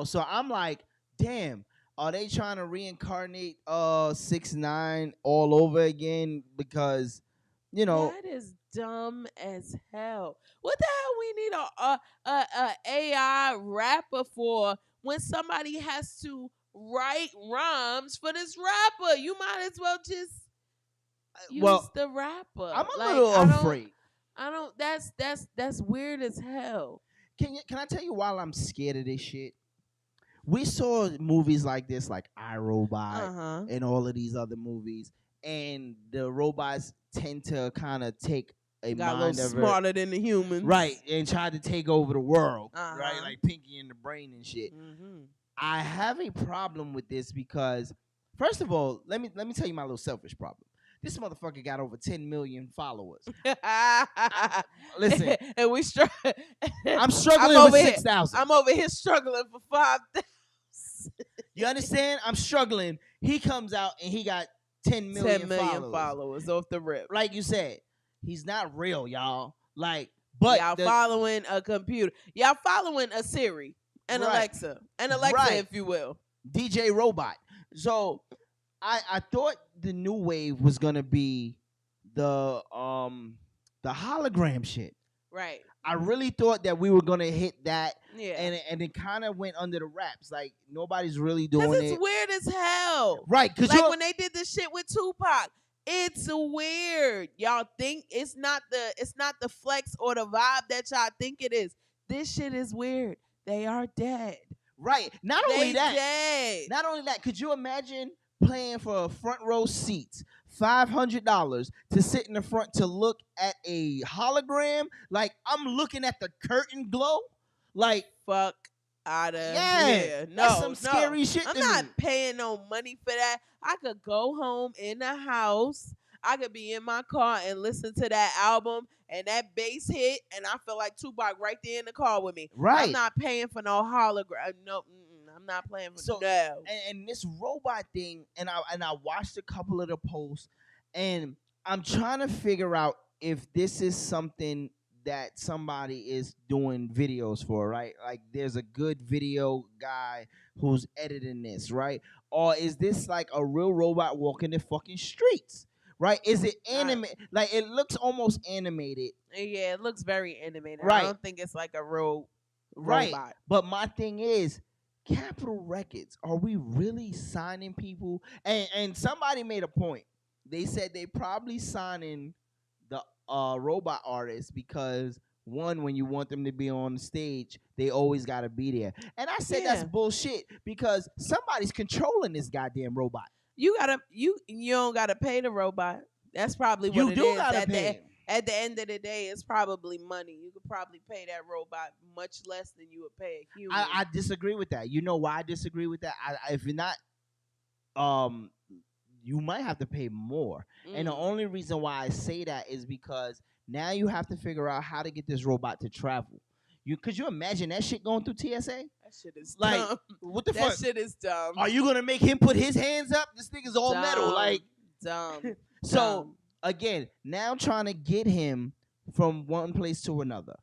So I'm like, damn, are they trying to reincarnate 6ix9ine all over again? Because, that is dumb as hell. What the hell we need a AI rapper for when somebody has to write rhymes for this rapper? You might as well just use the rapper. I'm a little afraid. I don't. That's weird as hell. Can I tell you why I'm scared of this shit? We saw movies like this, like iRobot and all of these other movies, and the robots tend to kind of take a mind of smarter than the humans, right? And try to take over the world, right? Like Pinky in the Brain and shit. I have a problem with this because, first of all, let me tell you my little selfish problem. This motherfucker got over 10 million followers. Listen, and I'm struggling with 6,000. I'm over here struggling for 5,000. You understand? I'm struggling. He comes out and he got 10 million followers off the rip. Like you said, he's not real, y'all. But y'all following a computer. Y'all following a Siri and Alexa. And Alexa, if you will. DJ Robot. So I thought the new wave was gonna be the hologram shit. Right. I really thought that we were gonna hit that. Yeah. And it kind of went under the wraps. Like nobody's really doing it. It's weird as hell. Right. Cause when they did this shit with Tupac. It's weird. Y'all think it's not the flex or the vibe that y'all think it is. This shit is weird. They are dead. Right. Not only that. Dead. Not only that. Could you imagine paying for front row seats, $500 to sit in the front to look at a hologram? Like I'm looking at the curtain glow. Like fuck out of here. No, that's some scary shit. I'm not paying no money for that. I could go home in the house. I could be in my car and listen to that album and that bass hit, and I feel like Tupac right there in the car with me. Right. I'm not paying for no hologram. No, I'm not playing for no. And this robot thing, and I watched a couple of the posts, and I'm trying to figure out if this is something that somebody is doing videos for, right? Like there's a good video guy who's editing this, right? Or is this like a real robot walking the fucking streets? Right? Is it animated? Like it looks almost animated. Yeah, it looks very animated. Right. I don't think it's like a real Right. robot. But my thing is, Capitol Records, are we really signing people? And somebody made a point. They said they probably signing the robot artists because one, when you want them to be on the stage, they always got to be there. And I said that's bullshit because somebody's controlling this goddamn robot. You don't gotta pay the robot. That's probably what You it do is. gotta pay him. At the end of the day, it's probably money. You could probably pay that robot much less than you would pay a human. I disagree with that. You know why I disagree with that? If you're not, you might have to pay more. And the only reason why I say that is because now you have to figure out how to get this robot to travel. Could you imagine that shit going through TSA? That shit is like, dumb. What the That fuck? shit is dumb. Are you gonna make him put his hands up? This nigga's all Dumb. metal. Like, Dumb. so again, now I'm trying to get him from one place to another.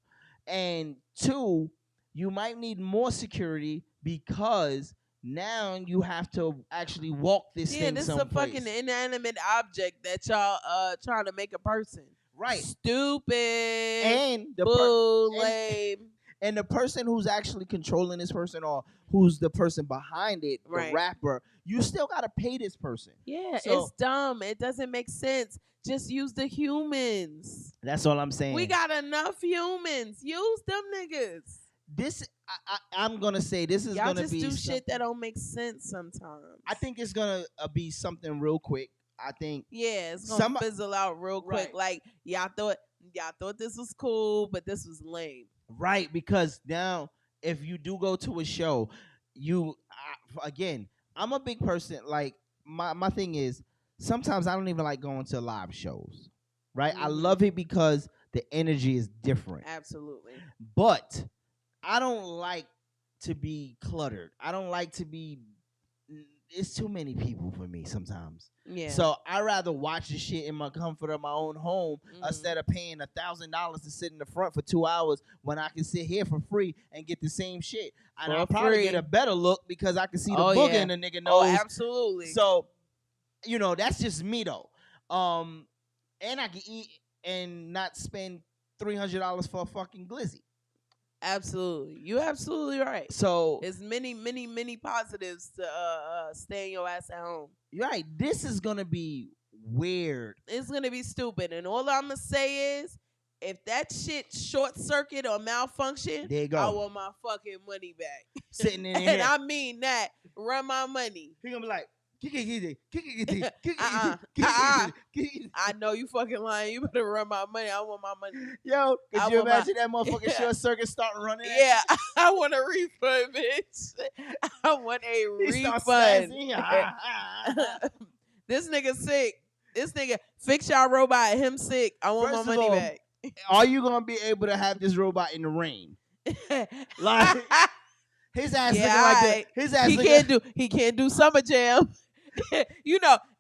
And two, you might need more security because now you have to actually walk this thing this someplace. is a fucking inanimate object that y'all trying to make a person. Right. Stupid. And the lame. And the person who's actually controlling this person or who's the person behind it, Right. the rapper, you still got to pay this person. Yeah, So- it's dumb. It doesn't make sense. Just use the humans. That's all I'm saying. We got enough humans. Use them niggas. This, I'm going to say this is Y'all going to just be do something- shit that don't make sense sometimes. I think it's going to be something real quick. I think. Yeah, it's gonna fizzle out real quick. Right. Like y'all thought this was cool, but this was lame. Right, because now if you do go to a show, again, I'm a big person. Like my thing is sometimes I don't even like going to live shows. Right, I love it because the energy is different. Absolutely. But I don't like to be cluttered. I don't like to be. It's too many people for me sometimes. Yeah. So I rather watch the shit in my comfort of my own home instead of paying $1,000 to sit in the front for 2 hours when I can sit here for free and get the same shit. And For I'll probably free. get a better look because I can see the booger in the nigga nose. Oh, absolutely. So, that's just me though. And I can eat and not spend $300 for a fucking glizzy. Absolutely. You're absolutely right. So there's many positives to staying your ass at home. Right. This is gonna be weird. It's gonna be stupid. And all I'm gonna say is if that shit short circuit or malfunction, there you go. I want my fucking money back. Sitting in And here. I mean that. Run my money. He gonna be like, I know you fucking lying. You better run my money. I want my money. Yo, I could you want my- imagine that motherfucking short circuit start running? Yeah, I want a refund, bitch. I want a He starts refund. spazzing. This nigga sick. This nigga fix y'all robot. Him sick. I want First my of money all, back. Are you gonna be able to have this robot in the rain? Like his ass looking like alright. his ass. He can't do summer jam.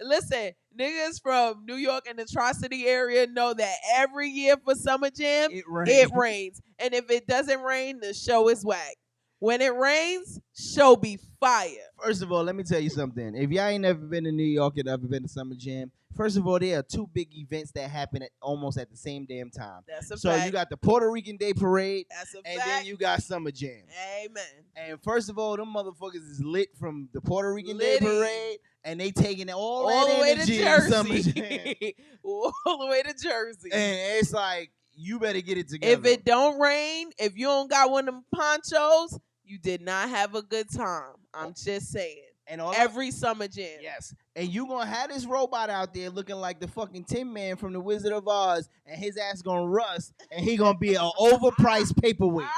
Listen, niggas from New York and the Tri-City area know that every year for summer jam, it rains. And if it doesn't rain, the show is whack. When it rains, show be fire. First of all, let me tell you something. If y'all ain't never been to New York and never been to Summer Jam, first of all, there are two big events that happen almost at the same damn time. That's a so fact. you got the Puerto Rican Day Parade, That's a and fact. then you got Summer Jam. Amen. And first of all, them motherfuckers is lit from the Puerto Rican Litty. Day Parade, and they taking all All that the way to energy in Summer Jam. Jersey. All the way to Jersey. And it's like, you better get it together. If it don't rain, if you don't got one of them ponchos, you did not have a good time. I'm just saying. And all every Summer Jam. Yes. And you gonna have this robot out there looking like the fucking Tin Man from the Wizard of Oz, and his ass gonna rust, and he gonna be an overpriced paperweight.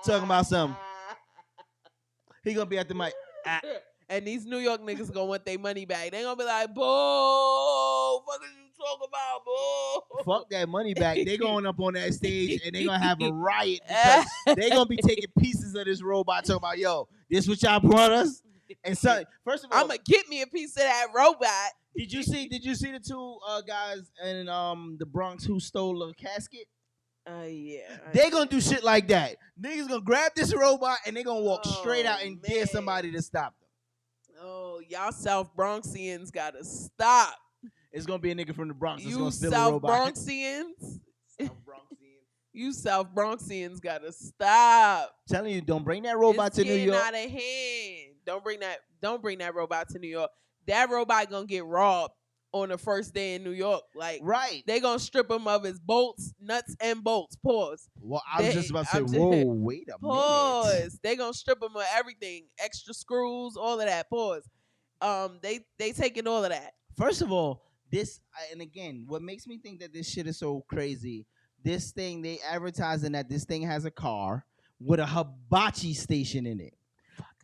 Talking about something. He gonna be at the mic. And these New York niggas gonna want their money back. They gonna be like, boo, fuck is you talking about, boo? Fuck that money back. They going up on that stage and they gonna have a riot because they gonna be taking pieces of this robot talking about, yo, this what y'all brought us? And so, first of all, I'm gonna get me a piece of that robot. Did you see the two guys in the Bronx who stole a casket? Yeah. They gonna do shit like that. Niggas gonna grab this robot and they gonna walk straight out and dare somebody to stop them. Oh, y'all South Bronxians gotta stop. It's gonna be a nigga from the Bronx that's You gonna steal a South robot. Bronxians. You South Bronxians gotta stop. Telling you, don't bring that robot to New York. Out of hand. Don't bring that robot to New York. That robot gonna get robbed on the first day in New York. Like, right. They gonna strip him of his bolts, nuts, and bolts. Pause. Well, I was just about to say, whoa, wait a minute. Pause. They gonna strip him of everything. Extra screws, all of that. Pause. They taking all of that. First of all, this, and again, what makes me think that this shit is so crazy, this thing, they advertising that this thing has a car with a hibachi station in it.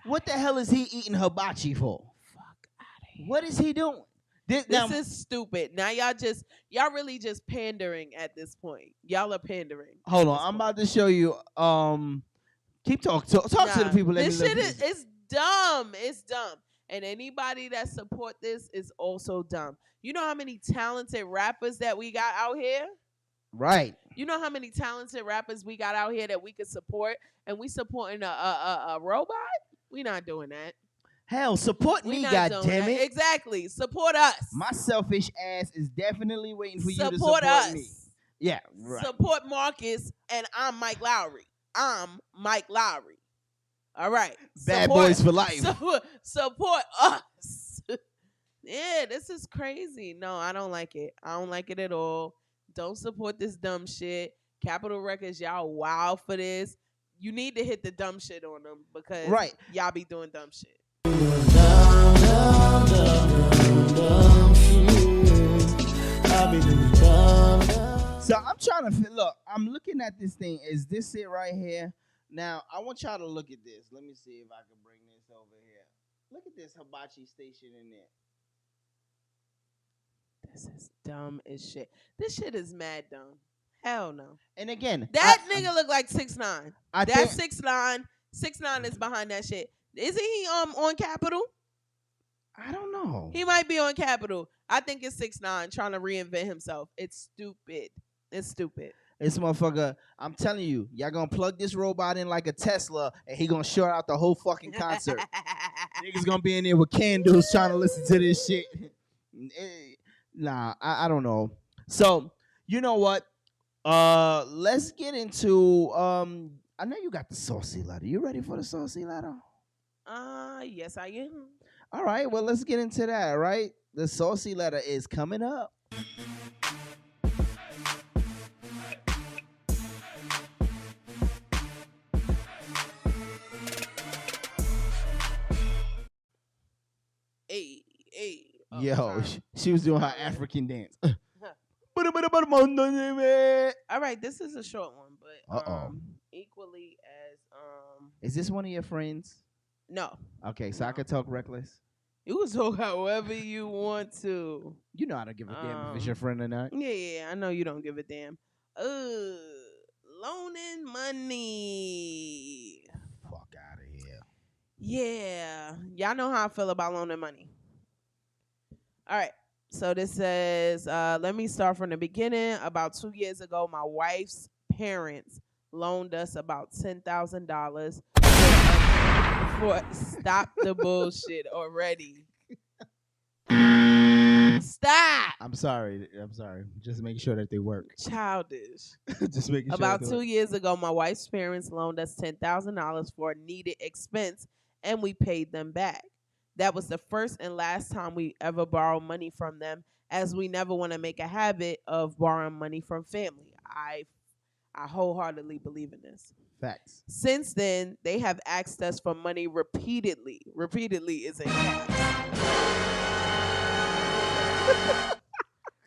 What the hell is he eating hibachi for? Fuck out of here. What is he doing? This is stupid. Now y'all really just pandering at this point. Y'all are pandering. Hold on, I'm about to show you. Keep talk to the people. This shit is dumb. It's dumb. And anybody that support this is also dumb. You know how many talented rappers that we got out here? Right. You know how many talented rappers we got out here that we could support, and we supporting a robot? We not doing that. Hell, support me, goddammit. Exactly. Support us. My selfish ass is definitely waiting for you to support support me. Yeah, right. Support Marcus, and I'm Mike Lowry. All right. Bad boys for life. Support us. Yeah, this is crazy. No, I don't like it. I don't like it at all. Don't support this dumb shit. Capitol Records, y'all wild for this. You need to hit the dumb shit on them because y'all be doing dumb shit. So I'm trying to look. I'm looking at this thing. Is this it right here? Now I want y'all to look at this. Let me see if I can bring this over here. Look at this hibachi station in there. This is dumb as shit. This shit is mad dumb. Hell no. And again, that nigga look like 6ix9ine. That's 6ix9ine. 6ix9ine is behind that shit. Isn't he on Capitol? I don't know. He might be on Capitol. I think it's 6ix9ine trying to reinvent himself. It's stupid. It's stupid. This motherfucker, I'm telling you, y'all gonna plug this robot in like a Tesla and he gonna short out the whole fucking concert. Niggas gonna be in there with candles trying to listen to this shit. Nah, I don't know. So, you know what? Let's get into I know you got the Saucy Letter. You ready for the Saucy Letter? Yes, I am. All right, well, let's get into that, right? The Saucy Letter is coming up. Hey. Yo, she was doing her African dance. All right, this is a short one, but equally as Is this one of your friends? No. Okay, so I could talk reckless. You can talk however you want to. You know I don't give a damn if it's your friend or not. Yeah, I know you don't give a damn. Loaning money. Fuck out of here. Yeah, y'all know how I feel about loaning money. All right. So this says, let me start from the beginning. About 2 years ago, my wife's parents loaned us about $10,000 for stop the bullshit already. Stop. I'm sorry. Just making sure that they work. Childish. Just making sure. About 2 years ago, my wife's parents loaned us $10,000 for a needed expense, and we paid them back. That was the first and last time we ever borrowed money from them, as we never want to make a habit of borrowing money from family. I wholeheartedly believe in this. Facts. Since then, they have asked us for money repeatedly. Repeatedly is in caps.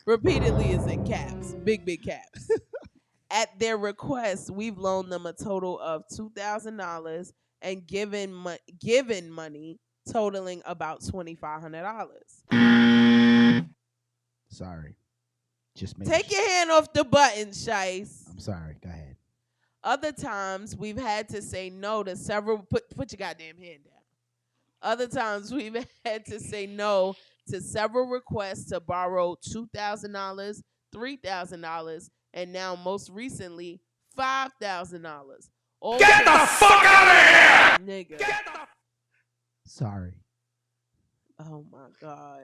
Repeatedly is in caps. Big caps. At their request, we've loaned them a total of $2,000 and given money totaling about $2,500. Sorry. Just take your hand off the button, Shice. I'm sorry. Go ahead. Other times we've had to say no to several. Put your goddamn hand down. Other times we've had to say no to several requests to borrow $2,000, $3,000, and now most recently $5,000. Get the fuck out of here! Nigga. Sorry. Oh my God.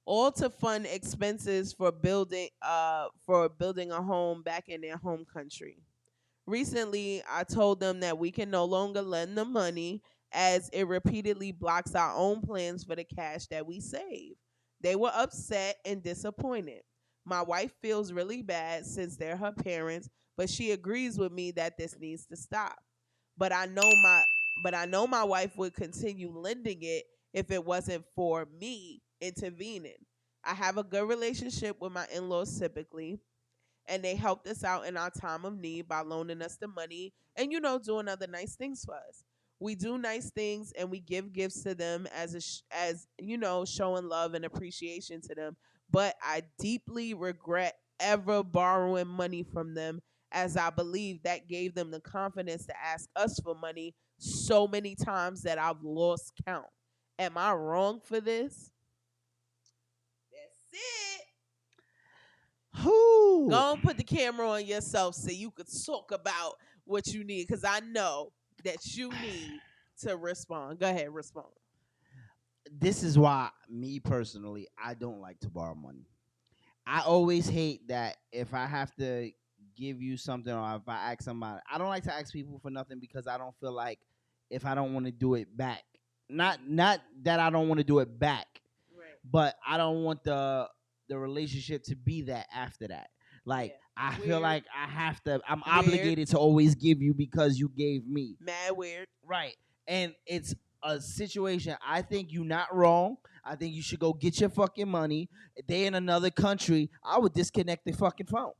All to fund expenses for building a home back in their home country. Recently, I told them that we can no longer lend them money as it repeatedly blocks our own plans for the cash that we save. They were upset and disappointed. My wife feels really bad since they're her parents, but she agrees with me that this needs to stop. But I know my wife would continue lending it if it wasn't for me intervening. I have a good relationship with my in-laws typically, and they helped us out in our time of need by loaning us the money and, doing other nice things for us. We do nice things and we give gifts to them as showing love and appreciation to them. But I deeply regret ever borrowing money from them, as I believe that gave them the confidence to ask us for money so many times that I've lost count. Am I wrong for this? That's it. Who? Go and put the camera on yourself so you could talk about what you need, because I know that you need to respond. Go ahead, respond. This is why, me personally, I don't like to borrow money. I always hate that if I have to give you something or if I ask somebody, I don't like to ask people for nothing because I don't feel like if I don't want to do it back. Not that I don't want to do it back, right, but I don't want the relationship to be that after that. Like, yeah. I feel like I'm obligated to always give you because you gave me. Mad weird. Right. And it's a situation. I think you're not wrong. I think you should go get your fucking money. If they in another country, I would disconnect the fucking phone.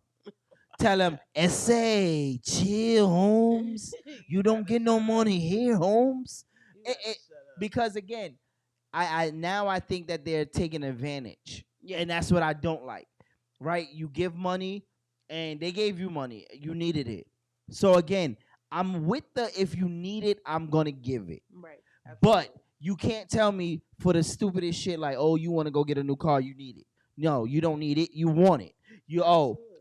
Tell them, essay, chill, Holmes. You don't get no money here, Holmes. Because again, I think that they're taking advantage. Yeah. And that's what I don't like. Right? You give money and they gave you money. You needed it. So again, I'm with if you need it, I'm gonna give it. Right. Absolutely. But you can't tell me for the stupidest shit like, oh, you want to go get a new car, you need it. No, you don't need it. You want it.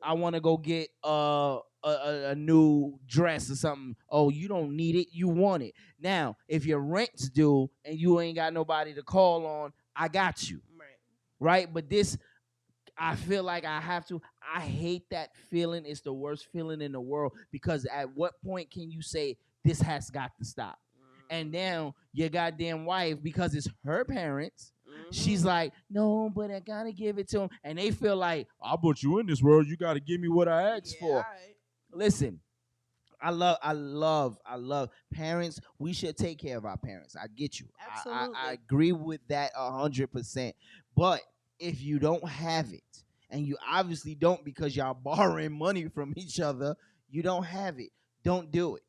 I want to go get a new dress or something. Oh, you don't need it. You want it. Now, if your rent's due and you ain't got nobody to call on, I got you. Right? But this, I feel like I have to. I hate that feeling. It's the worst feeling in the world, because at what point can you say this has got to stop? And now your goddamn wife, because it's her parents, she's like, no, but I gotta give it to him. And they feel like, I put you in this world, you gotta give me what I asked for. Right. Listen, I love parents. We should take care of our parents. I get you. Absolutely. I agree with that 100%. But if you don't have it, and you obviously don't because y'all borrowing money from each other, you don't have it. Don't do it.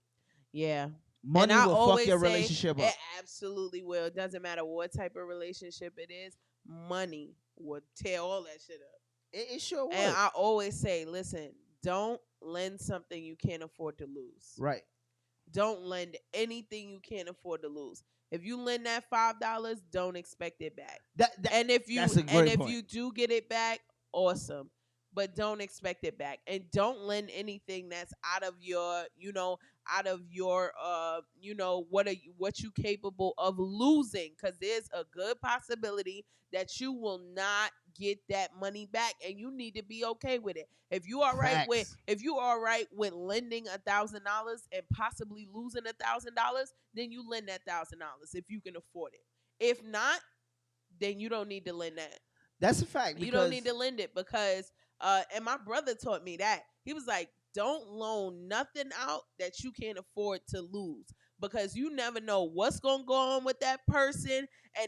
Yeah. Money will fuck your relationship up. It absolutely will. It doesn't matter what type of relationship it is. Money will tear all that shit up. It sure will. And I always say, listen, don't lend something you can't afford to lose. Right. Don't lend anything you can't afford to lose. If you lend that $5, don't expect it back. And if you do get it back, awesome. But don't expect it back. And don't lend anything that's out of your, what you capable of losing. Because there's a good possibility that you will not get that money back, and you need to be okay with it. If you are right with lending $1,000 and possibly losing $1,000, then you lend that $1,000 if you can afford it. If not, then you don't need to lend that. That's a fact. You don't need to lend it because, and my brother taught me that. He was like, don't loan nothing out that you can't afford to lose, because you never know what's gonna go on with that person, and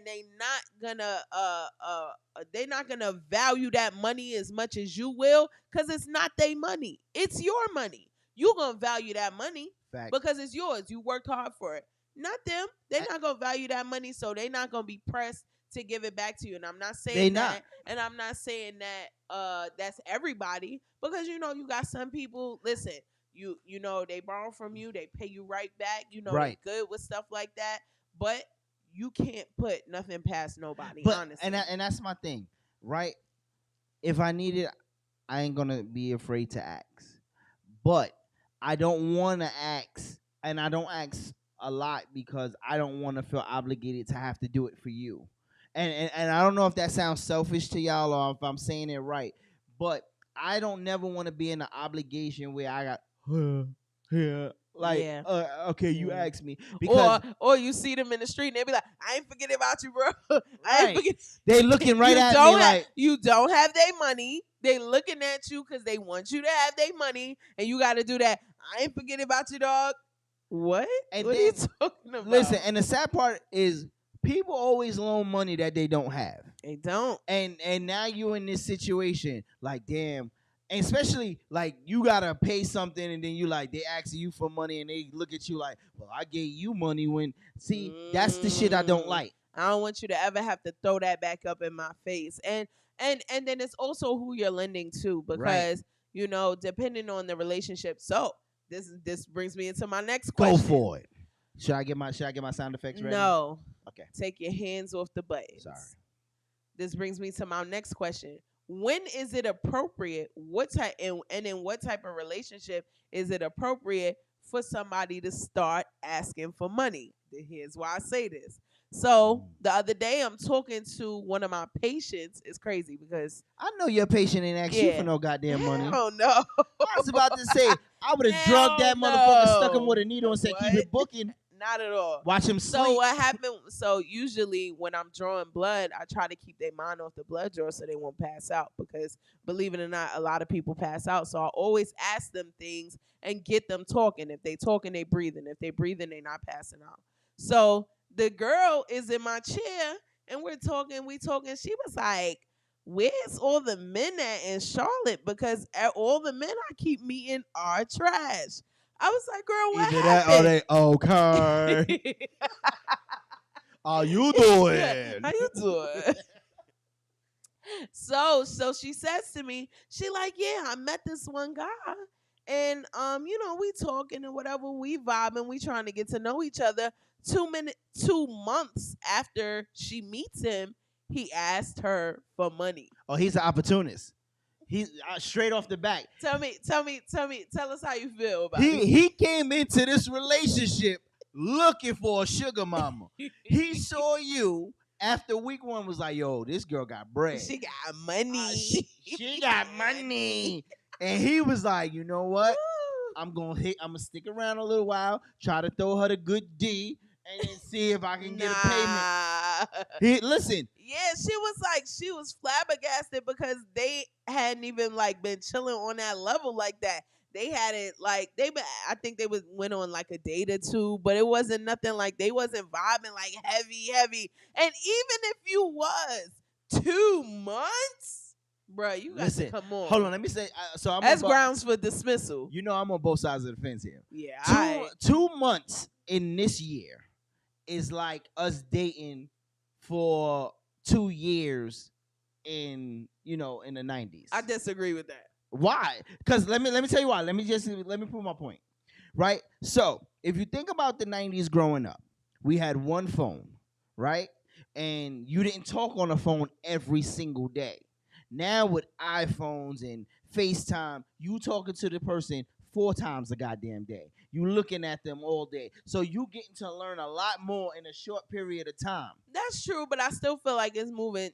they're not gonna value that money as much as you will, because it's not their money. It's your money. You're gonna value that money because it's yours. You worked hard for it. Not them. They're not gonna value that money, so they're not gonna be pressed to give it back to you. And I'm not saying that. And I'm not saying that that's everybody, because you got some people, listen, you know they borrow from you, they pay you right back, right. They're good with stuff like that, but you can't put nothing past nobody, But honestly. and that's my thing, right? If I need it, I ain't gonna be afraid to ask. But I don't want to ask, and I don't ask a lot because I don't want to feel obligated to have to do it for you. And I don't know if that sounds selfish to y'all or if I'm saying it right, but I don't never want to be in an obligation where I got like okay, you asked me because or you see them in the street and they be like, I ain't forgetting about you, bro. I ain't forget. they looking right at me like you don't have their money. They looking at you because they want you to have their money, and you got to do that. I ain't forgetting about you, dog. What? And what then, are you talking about? Listen, and the sad part is people always loan money that they don't have. They don't. And now you in this situation, like, damn. And especially, like, you got to pay something, and then you, like, they ask you for money, and they look at you like, well, I gave you money when, see, that's the shit I don't like. I don't want you to ever have to throw that back up in my face. And then it's also who you're lending to because, you know, depending on the relationship. So this brings me into my next question. Go for it. Should I get my sound effects ready? No. Okay. Take your hands off the buttons. Sorry. This brings me to my next question. When is it appropriate? What type and in what type of relationship is it appropriate for somebody to start asking for money? Here's why I say this. So the other day I'm talking to one of my patients. It's crazy because I know your patient ain't asked you for no goddamn money. Oh no. I was about to say I would have drugged that motherfucker, stuck him with a needle, and said keep it booking. Not at all. Watch him sleep. So what happened? So usually when I'm drawing blood, I try to keep their mind off the blood draw so they won't pass out. Because believe it or not, a lot of people pass out. So I always ask them things and get them talking. If they talking, they breathing. If they breathing, they not passing out. So the girl is in my chair and we're talking. She was like, "Where's all the men at in Charlotte? Because all the men I keep meeting are trash." I was like, "Girl, what Either happened?" that or they okay. How you doing? How you doing? So she says to me, she like, "Yeah, I met this one guy, and you know, we talking and whatever, we vibing, we trying to get to know each other. 2 months after she meets him, he asked her for money." Oh, he's an opportunist. He's straight off the back. Tell us how you feel about it. it. He came into this relationship looking for a sugar mama. He saw you after week 1, was like, yo, this girl got bread. She got money. She got money. And he was like, you know what? I'm gonna stick around a little while, try to throw her the good D, and then see if I can get a payment. Listen. Yeah, she was flabbergasted because they hadn't even like been chilling on that level like that. They hadn't like I think they went on like a date or 2, but it wasn't nothing like they wasn't vibing like heavy. And even if you was 2 months, bro, you got to come on. Hold on, let me say. So I'm that's grounds for dismissal. You know, I'm on both sides of the fence here. Yeah, 2 months in this year is like us dating for 2 years in the 90s. I disagree with that. Why? Because let me tell you why. Let me prove my point. Right? So if you think about the 90s growing up, we had one phone, right? And you didn't talk on the phone every single day. Now with iPhones and FaceTime, you talking to the person 4 times a goddamn day. You looking at them all day. So you getting to learn a lot more in a short period of time. That's true, but I still feel like it's moving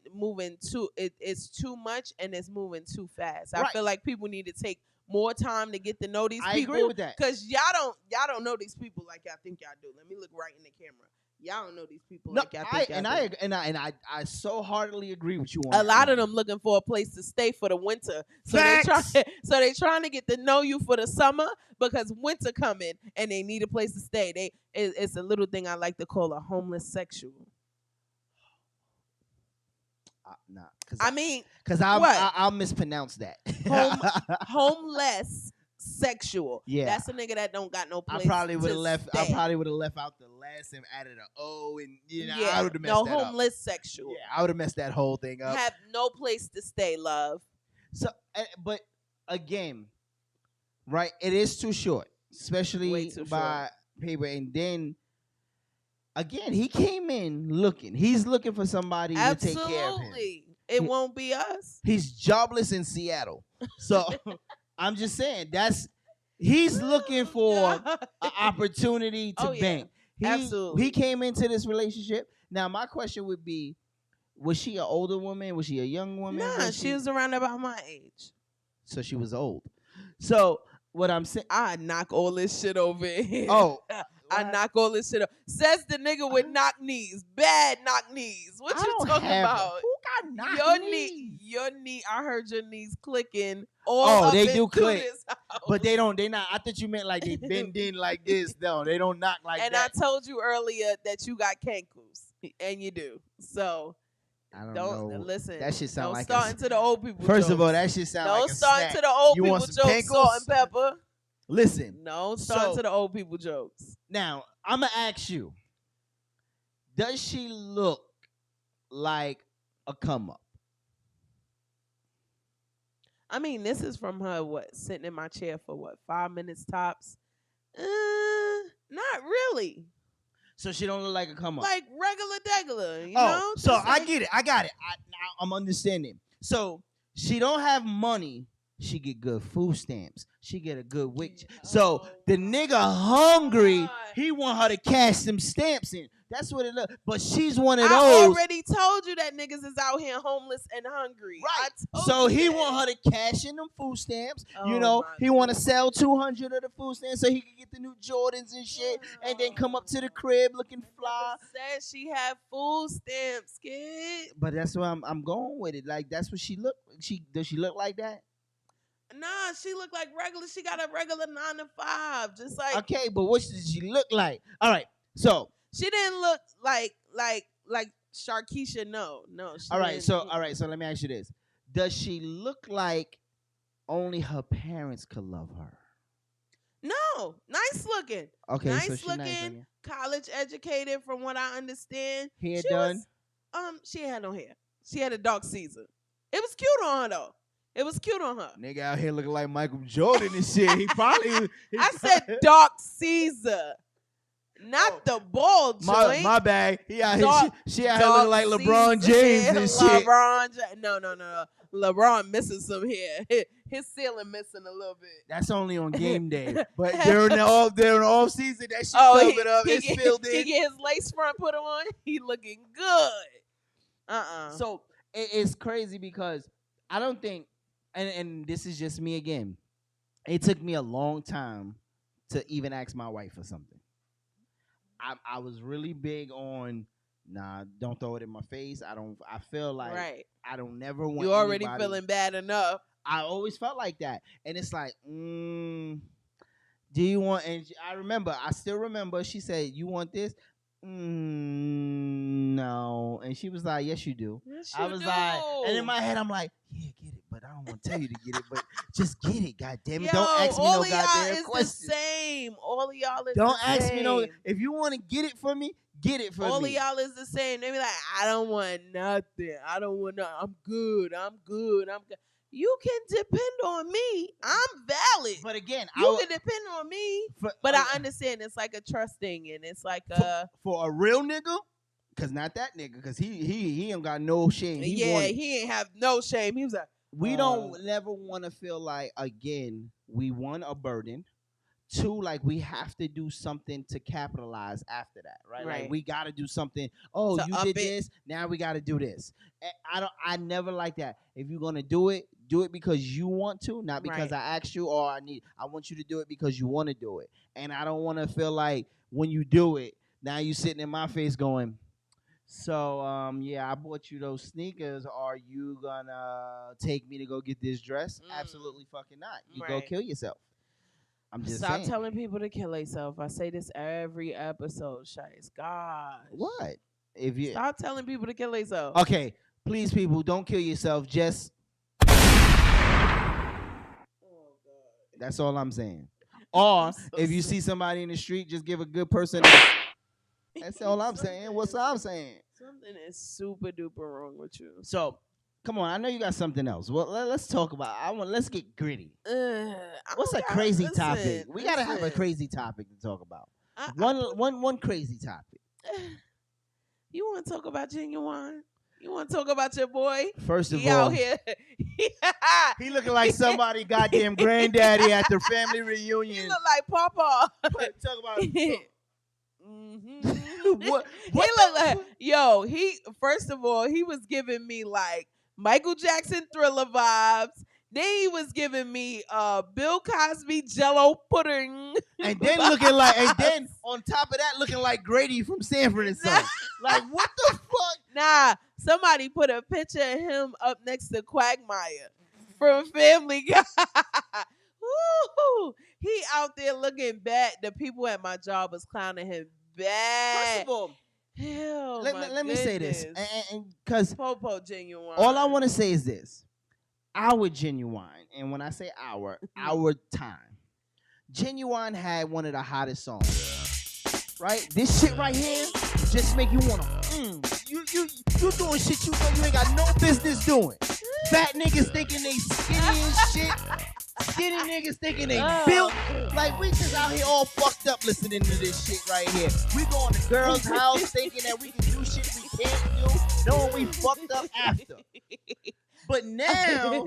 too it's too much and it's moving too fast. I feel like people need to take more time to get to know these people. I agree with that. Because y'all don't know these people like y'all think y'all do. Let me look right in the camera. Y'all don't know these people like y'all think y'all do. I so heartily agree with you on a that. lot of them looking for a place to stay for the winter. So they trying to get to know you for the summer because winter coming and they need a place to stay. It's a little thing I like to call a homeless sexual. Because I'll mispronounce that. Homeless sexual. Yeah, that's a nigga that don't got no place. I probably would have left out the last and added an O, and I would have messed that up. Homeless sexual. Yeah, I would have messed that whole thing up. Have no place to stay, love. So, but again, right? It is too short, especially by paper, and then again, he came in looking. He's looking for somebody to take care of him. It won't be us. He's jobless in Seattle. So I'm just saying he's looking for an opportunity to bank. Absolutely. He came into this relationship. Now, my question would be, was she an older woman? Was she a young woman? Nah, she was around about my age. So she was old. So what I'm saying, I knock all this shit over here. Oh. I knock all this shit up. Says the nigga with knock knees. Bad knock knees. What you talking about? Who got knock Your knees? Your knee. I heard your knees clicking. All they up do into click. this house. But they not. I thought you meant like they bend in like this. No, they don't knock like and that. I told you earlier that you got cankles. And you do. So I don't know. Listen. That shit sound don't like start into the old people First jokes. of all, that shit sound like a Don't start snack. into the old You people want jokes, some salt pinkles? and pepper. Listen. No, start into the old people jokes. Now, I'm going to ask you, does she look like a come up? I mean, this is from her, sitting in my chair for 5 minutes tops? Not really. So she don't look like a come up? Like regular, you know? So Just I like- get it. I got it. I'm understanding. So she don't have money. She get good food stamps. She get a good wick. So the nigga hungry. He want her to cash some stamps in. That's what it look. But she's one of I those. already told you that niggas is out here homeless and hungry. Right. I told So you he that. want her to cash in them food stamps. You Oh, know, my he want to sell 200 of the food stamps so he can get the new Jordans and shit, and then come up to the crib looking fly. Said she had food stamps, kid. But that's where I'm going with it. Like that's what she look. Does she look like that? Nah, she look like regular. She got a regular 9 to 5, just like. Okay, but what does she look like? All right, so She didn't look like Sharkeisha. No. She all right, didn't. so let me ask you this: does she look like only her parents could love her? No, nice looking. Okay, nice so she looking, nice looking. college educated, from what I understand. Hair She done? She had no hair. She had a dark Caesar. It was cute on her though. It was cute on her. Nigga out here looking like Michael Jordan and shit. He probably. I said dark Caesar, not the ball joint. My bag. He out here. Dark- She out here dark looking like LeBron Caesar. James and shit. No. LeBron missing some hair. His ceiling missing a little bit. That's only on game day. But during the off season, that shit covered up. It's filled in. He get his lace front put on. He looking good. So it's crazy because I don't think, and this is just me again, it took me a long time to even ask my wife for something. I was really big on, nah, don't throw it in my face. I feel like I don't never want You already anybody- feeling bad enough. I always felt like that. And it's like, do you want, and I still remember, she said, you want this? No. And she was like, yes, you do. Yes, I you was do. like, and in my head, I'm like, yeah, get it, but I don't want to tell you to get it, but just get it, goddamn it. Yo, Don't ask me all no of y'all goddamn is questions. the same. All of y'all is Don't the ask same. me no. If you want to get it for me, get it for All me. of y'all is the same. They be like, I don't want nothing. I don't want nothing. I'm good. You can depend on me. I'm valid. But again, you can depend on me. But I understand it's like a trust thing, and it's like for a real nigga, cause not that nigga, cause he ain't got no shame. He ain't have no shame. He was like, we don't never want to feel like, again, we want a burden. 2, like we have to do something to capitalize after that, right? Like we got to do something. Oh, To you up did it. this, now we got to do this. I never like that. If you're gonna do it because you want to, not because I asked you or I want you to do it because you want to do it. And I don't want to feel like when you do it, now you sitting in my face going, so yeah, I bought you those sneakers. Are you gonna take me to go get this dress? Absolutely fucking not. You go kill yourself. I'm just Stop saying. telling people to kill themselves. I say this every episode, Shice. God. What? If you Stop telling people to kill themselves. Okay, please, people, don't kill yourself. Just that's all I'm saying. Or if you see somebody in the street, just give a good person. That's all I'm saying. What's I'm saying? Something is super duper wrong with you. So, come on. I know you got something else. Well, let's talk about. Let's get gritty. What's a crazy topic? We gotta have a crazy topic to talk about. One crazy topic. You want to talk about Genuine? You want to talk about your boy? First of He all, out here. he looking like somebody goddamn granddaddy at the family reunion. He look like Papa. Talk about what he look like? Yo, he first of all, he was giving me like Michael Jackson Thriller vibes. Then he was giving me Bill Cosby Jello pudding. And then looking like, and then on top of that, looking like Grady from Sanford and Son. Like, what the fuck? Nah, somebody put a picture of him up next to Quagmire from Family Guy. Woo! He out there looking bad. The people at my job was clowning him bad. First of all, hell, let me say this, and because Popo Genuine. all I want to say is this: our Genuine, and when I say our time, Genuine had one of the hottest songs. Right, this shit right here just make you wanna. You doing shit you know you ain't got no business doing. Fat niggas thinking they skinny and shit. Skinny niggas thinking they built. Like, we just out here all fucked up listening to this shit right here. We going to girls' house thinking that we can do shit we can't do, knowing we fucked up after. But now,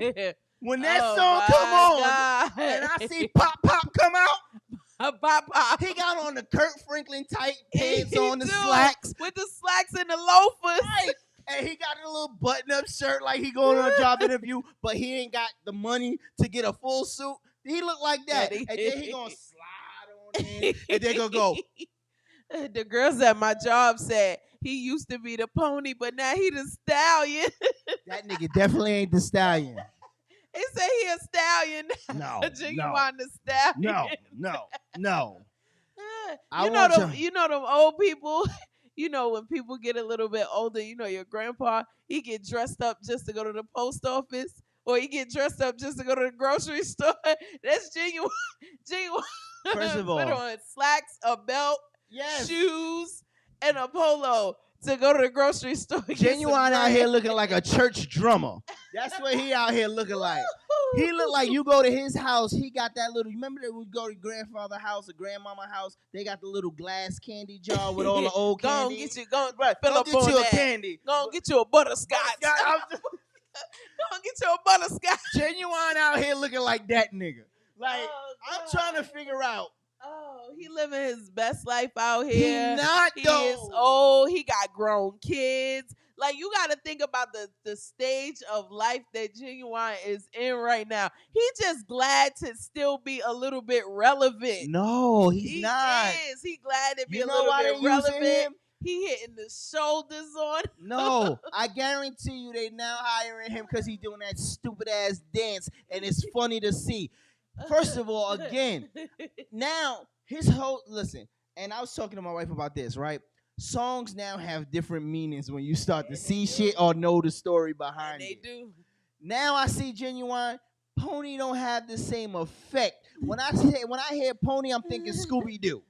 when that song come on, and I see Pop Pop come out, Pop Pop, he got on the Kurt Franklin tight pants on the slacks. With the slacks and the loafers. Right. And he got a little button-up shirt like he going on a job interview, but he ain't got the money to get a full suit. He look like that. And then he gonna slide on in, and they gonna go. The girls at my job said he used to be the pony, but now he the stallion. That nigga definitely ain't the stallion. They say he a stallion. No, Genuine the stallion. No. You know them old people. You know, when people get a little bit older, you know, your grandpa, he get dressed up just to go to the post office, or he get dressed up just to go to the grocery store. That's Genuine. First of all, put on slacks, a belt, shoes, and a polo to go to the grocery store. Genuine out here looking like a church drummer. That's what he out here looking like. He look like you go to his house, he got that little, you remember that we go to grandfather's house or grandmama's house, they got the little glass candy jar with all the old candy. Go get you a candy. Go get you a butterscotch. Go get you a butterscotch. Genuine out here looking like that nigga. Like, I'm trying to figure out. Oh, he living his best life out here. He is old. He got grown kids. Like, you got to think about the stage of life that Genuine is in right now. He just glad to still be a little bit relevant. No, he's not. He is. He glad to be You a know little why bit they using relevant. him? He hitting the shoulders on. No, I guarantee you they now hiring him because he's doing that stupid ass dance, and it's funny to see. First of all, again, now his whole listen, and I was talking to my wife about this, right? Songs now have different meanings when you start to see shit or know the story behind it. They do. Now I see Genuine. Pony don't have the same effect. When I hear Pony, I'm thinking Scooby Doo.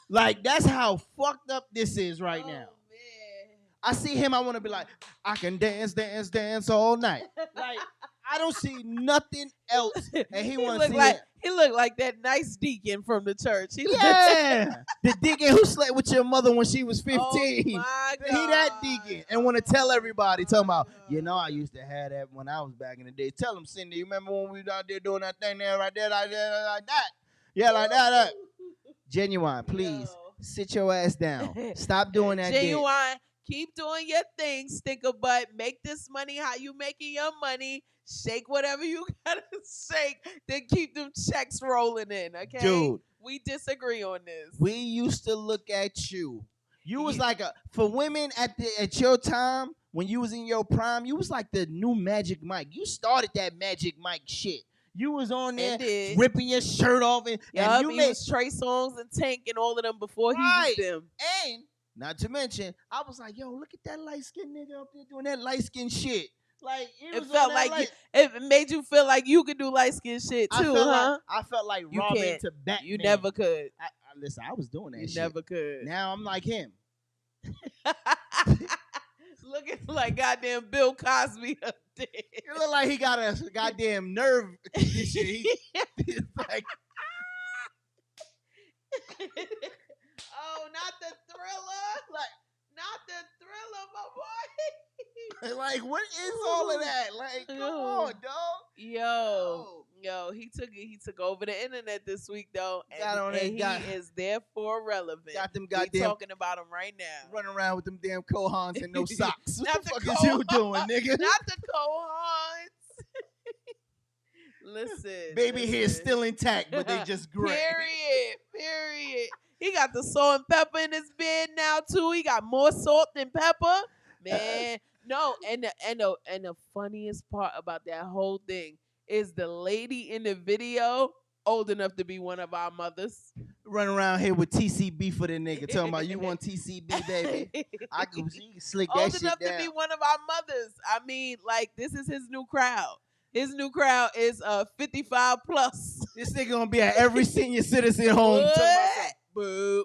Like, that's how fucked up this is right now. Man. I see him, I want to be like, I can dance all night. Like, I don't see nothing else, and he want to see it. He looked like that nice deacon from the church. The deacon who slept with your mother when she was 15. Oh my God. He that deacon, and want to tell everybody, talking about, you know, I used to have that when I was back in the day. Tell him, Cindy, you remember when we was out there doing that thing there, right there, like that? Yeah, like that. Genuine, please, sit your ass down. Stop doing that. Genuine, keep doing your thing, stinker butt. Make this money how you making your money. Shake whatever you gotta shake, then keep them checks rolling in, okay? Dude. We disagree on this. We used to look at you. You was like for women at your time, when you was in your prime, you was like the new Magic Mike. You started that Magic Mike shit. You was on there ripping your shirt off, and you made Trey Songz and Tank and all of them before he was them. And not to mention, I was like, yo, look at that light skinned nigga up there doing that light skinned shit. Like, it felt like it made you feel like you could do light skin shit too, huh? I felt like Robin to Batman. You never could. Listen, I was doing that shit. You never could. Now I'm like him. Looking like goddamn Bill Cosby up there. You look like he got a goddamn nerve condition. He's like, oh, not the Thriller. my boy. Like, what is all of that? Like, come on, dog. Yo, he took over the internet this week though, and he is therefore relevant. Got them We goddamn talking about him right now. running around with them damn cohons and no socks. What Not the the fuck is you cohons. doing, nigga? Not the cohons. Listen, Baby hair listen. still intact, but they just gray. Period. He got the salt and pepper in his beard now too. He got more salt than pepper, man. No, and the funniest part about that whole thing is the lady in the video old enough to be one of our mothers. Running around here with TCB for the nigga, talking about you want TCB, baby. I can slick that Old shit enough down. to be one of our mothers. I mean, like, this is his new crowd. His new crowd is 55 plus. This nigga gonna be at every senior citizen home. talking about some- Boop.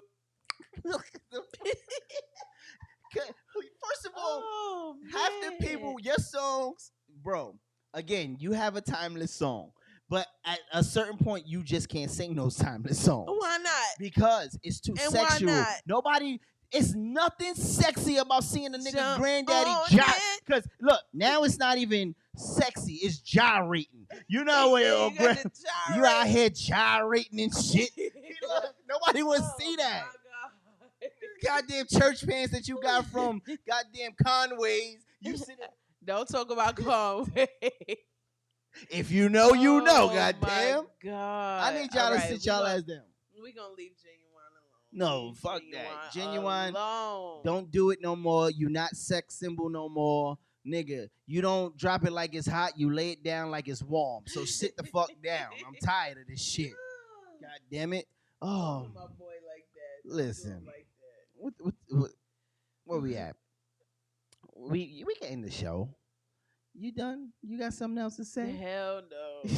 First of all, half the people, your songs, bro, again, you have a timeless song. But at a certain point, you just can't sing those timeless songs. Why not? Because it's too And why sexual. not? Nobody, it's nothing sexy about seeing a nigga Jump granddaddy on gyrate. it. Because look, now it's not even sexy, it's gyrating. You know where you out here gyrating and shit. Nobody would see that. Goddamn church pants that you got from goddamn Conway's. You sit there. Don't talk about Conway. If you know, you know, Oh, goddamn. my God. I need y'all to Alright, sit we y'all gonna- ass down. We gonna leave Genuine alone. No, fuck that. Genuine, alone. don't do it no more. You not sex symbol no more. Nigga, you don't drop it like it's hot. You lay it down like it's warm. So sit the fuck down. I'm tired of this shit. God damn it. Oh, My boy like that. listen. Like that. Where we at? We can end the show. You done? You got something else to say? Hell no.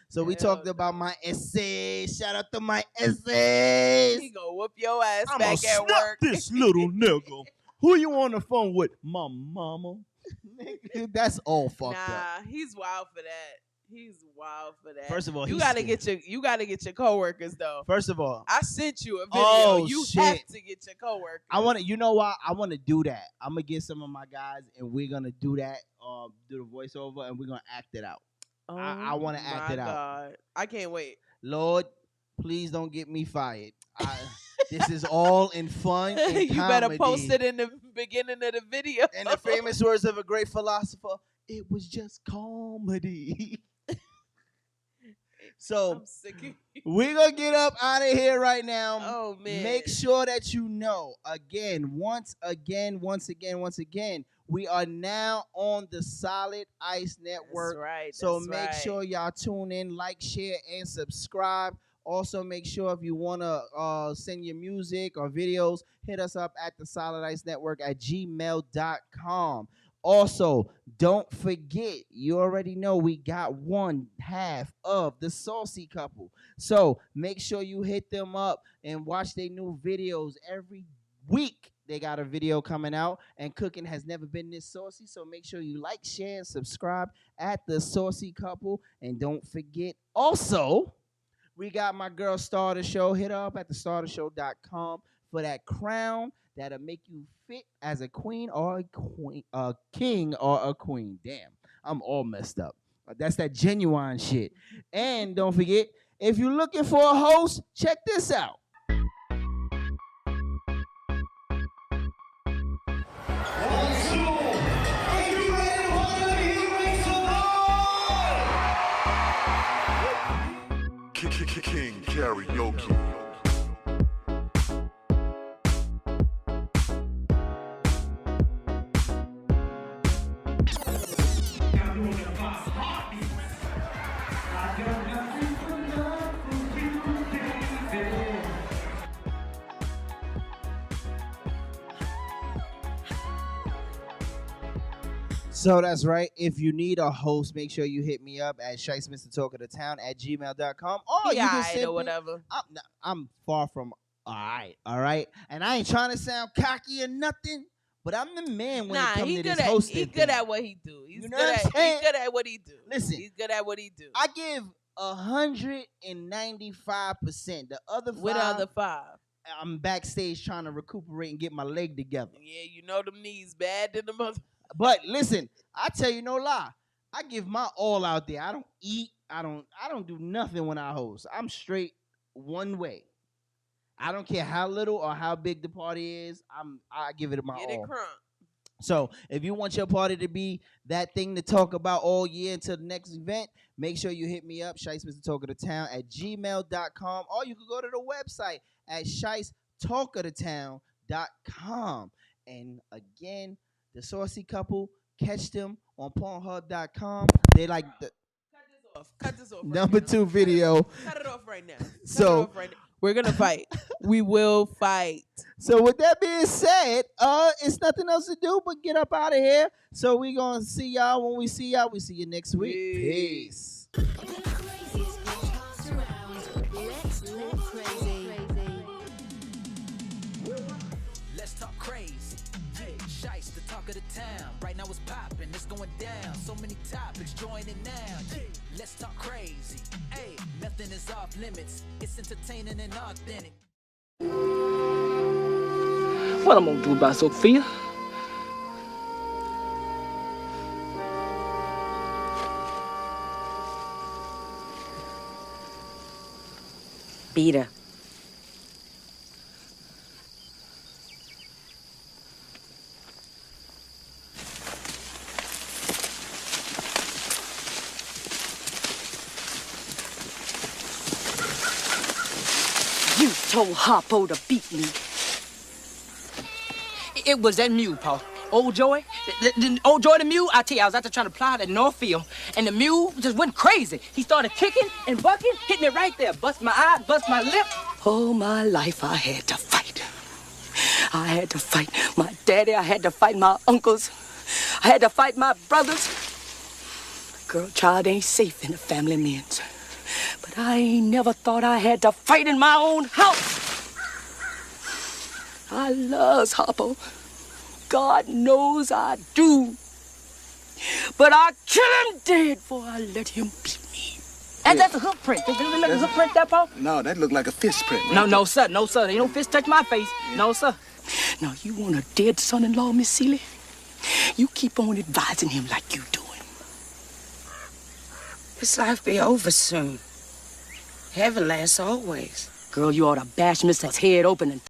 So we Hell talked about my essays. Shout out to my essays. He gonna whoop your ass I'ma back at snap work. this little nigga. Who you on the phone with? My mama. Nigga, that's all fucked up. Nah, he's wild for that. He's wild for that. First of all, you he's gotta scared. get your coworkers though. First of all, I sent you a video. Oh, You shit. have to get your coworkers. I want to. You know why? I want to do that. I'm gonna get some of my guys, and we're gonna do that. Do the voiceover, and we're gonna act it out. I want to act my it out. God. I can't wait. Lord, please don't get me fired. This is all in fun and You better comedy. post it in the beginning of the video. In the famous words of a great philosopher, it was just comedy. So I'm sick of you. we're gonna get up out of here right now. Oh man. Make sure that you know once again, we are now on the Solid Ice Network. That's right. So that's make right. sure y'all tune in, like, share, and subscribe. Also, make sure if you want to send your music or videos, hit us up at the Solid Ice Network at gmail.com. Also, don't forget, you already know we got one half of the Saucy couple. So make sure you hit them up and watch their new videos every week. They got a video coming out, and cooking has never been this saucy. So make sure you like, share, and subscribe at the Saucy couple. And don't forget, also, we got my girl Star the Show. Hit her up at thestartheshow.com for that crown that'll make you fit as a queen or a king or a queen. Damn, I'm all messed up. That's that genuine shit. And don't forget, if you're looking for a host, check this out. King Karaoke. So that's right. If you need a host, make sure you hit me up at shicemrtalkofthetown at gmail.com. Or you can send or whatever. I'm far from all right. And I ain't trying to sound cocky or nothing, but I'm the man when it comes to this hosting. He's good at what he do. He's You know good what I'm at saying? he's good at what he do. Listen, He's good at what he do. I give 195%. The other 5, With other 5. I'm backstage trying to recuperate and get my leg together. Yeah, you know them knees bad than the mother. But listen, I tell you no lie. I give my all out there. I don't eat. I don't do nothing when I host. I'm straight one way. I don't care how little or how big the party is. I give it my all. Get it crunk. So if you want your party to be that thing to talk about all year until the next event, make sure you hit me up, ShiceMrTalkOfTheTown at gmail.com, or you can go to the website at ShiceTalkOfTheTown.com. And again, the Saucy couple, catch them on Pornhub.com. They like the Cut this off. number 2 video. Cut it off right now. We're gonna fight. We will fight. So with that being said, it's nothing else to do but get up out of here. So we gonna see y'all when we see y'all. We see you next week. Peace. Let's talk crazy. Yeah, Shice, the talk of the town. Right now it's popping, it's going down. So many topics, join in now. Yeah, let's talk crazy. Hey, nothing is off limits. It's entertaining and authentic. What I'm gonna do about Sophia? Beat her. You told Harpo to beat me. It was that mule, Paul. Old Joey, old Joey the mule, I tell you, I was out there trying to plow that Northfield, and the mule just went crazy. He started kicking and bucking, hit me right there, bust my eye, bust my lip. All my life I had to fight. I had to fight my daddy, I had to fight my uncles, I had to fight my brothers. Girl, child ain't safe in the family men's. But I ain't never thought I had to fight in my own house. I loves Harpo. God knows I do. But I kill him dead before I let him beat me. And that's a hoof print. Does it look like a hoof print, that, Paul? No, that looked like a fist print. Right? No, sir. No, sir. Ain't no fist touch my face. No, sir. Now, you want a dead son-in-law, Miss Seeley? You keep on advising him like you doing. This life be over soon. Heaven lasts always. Girl, you ought to bash Mr. head open and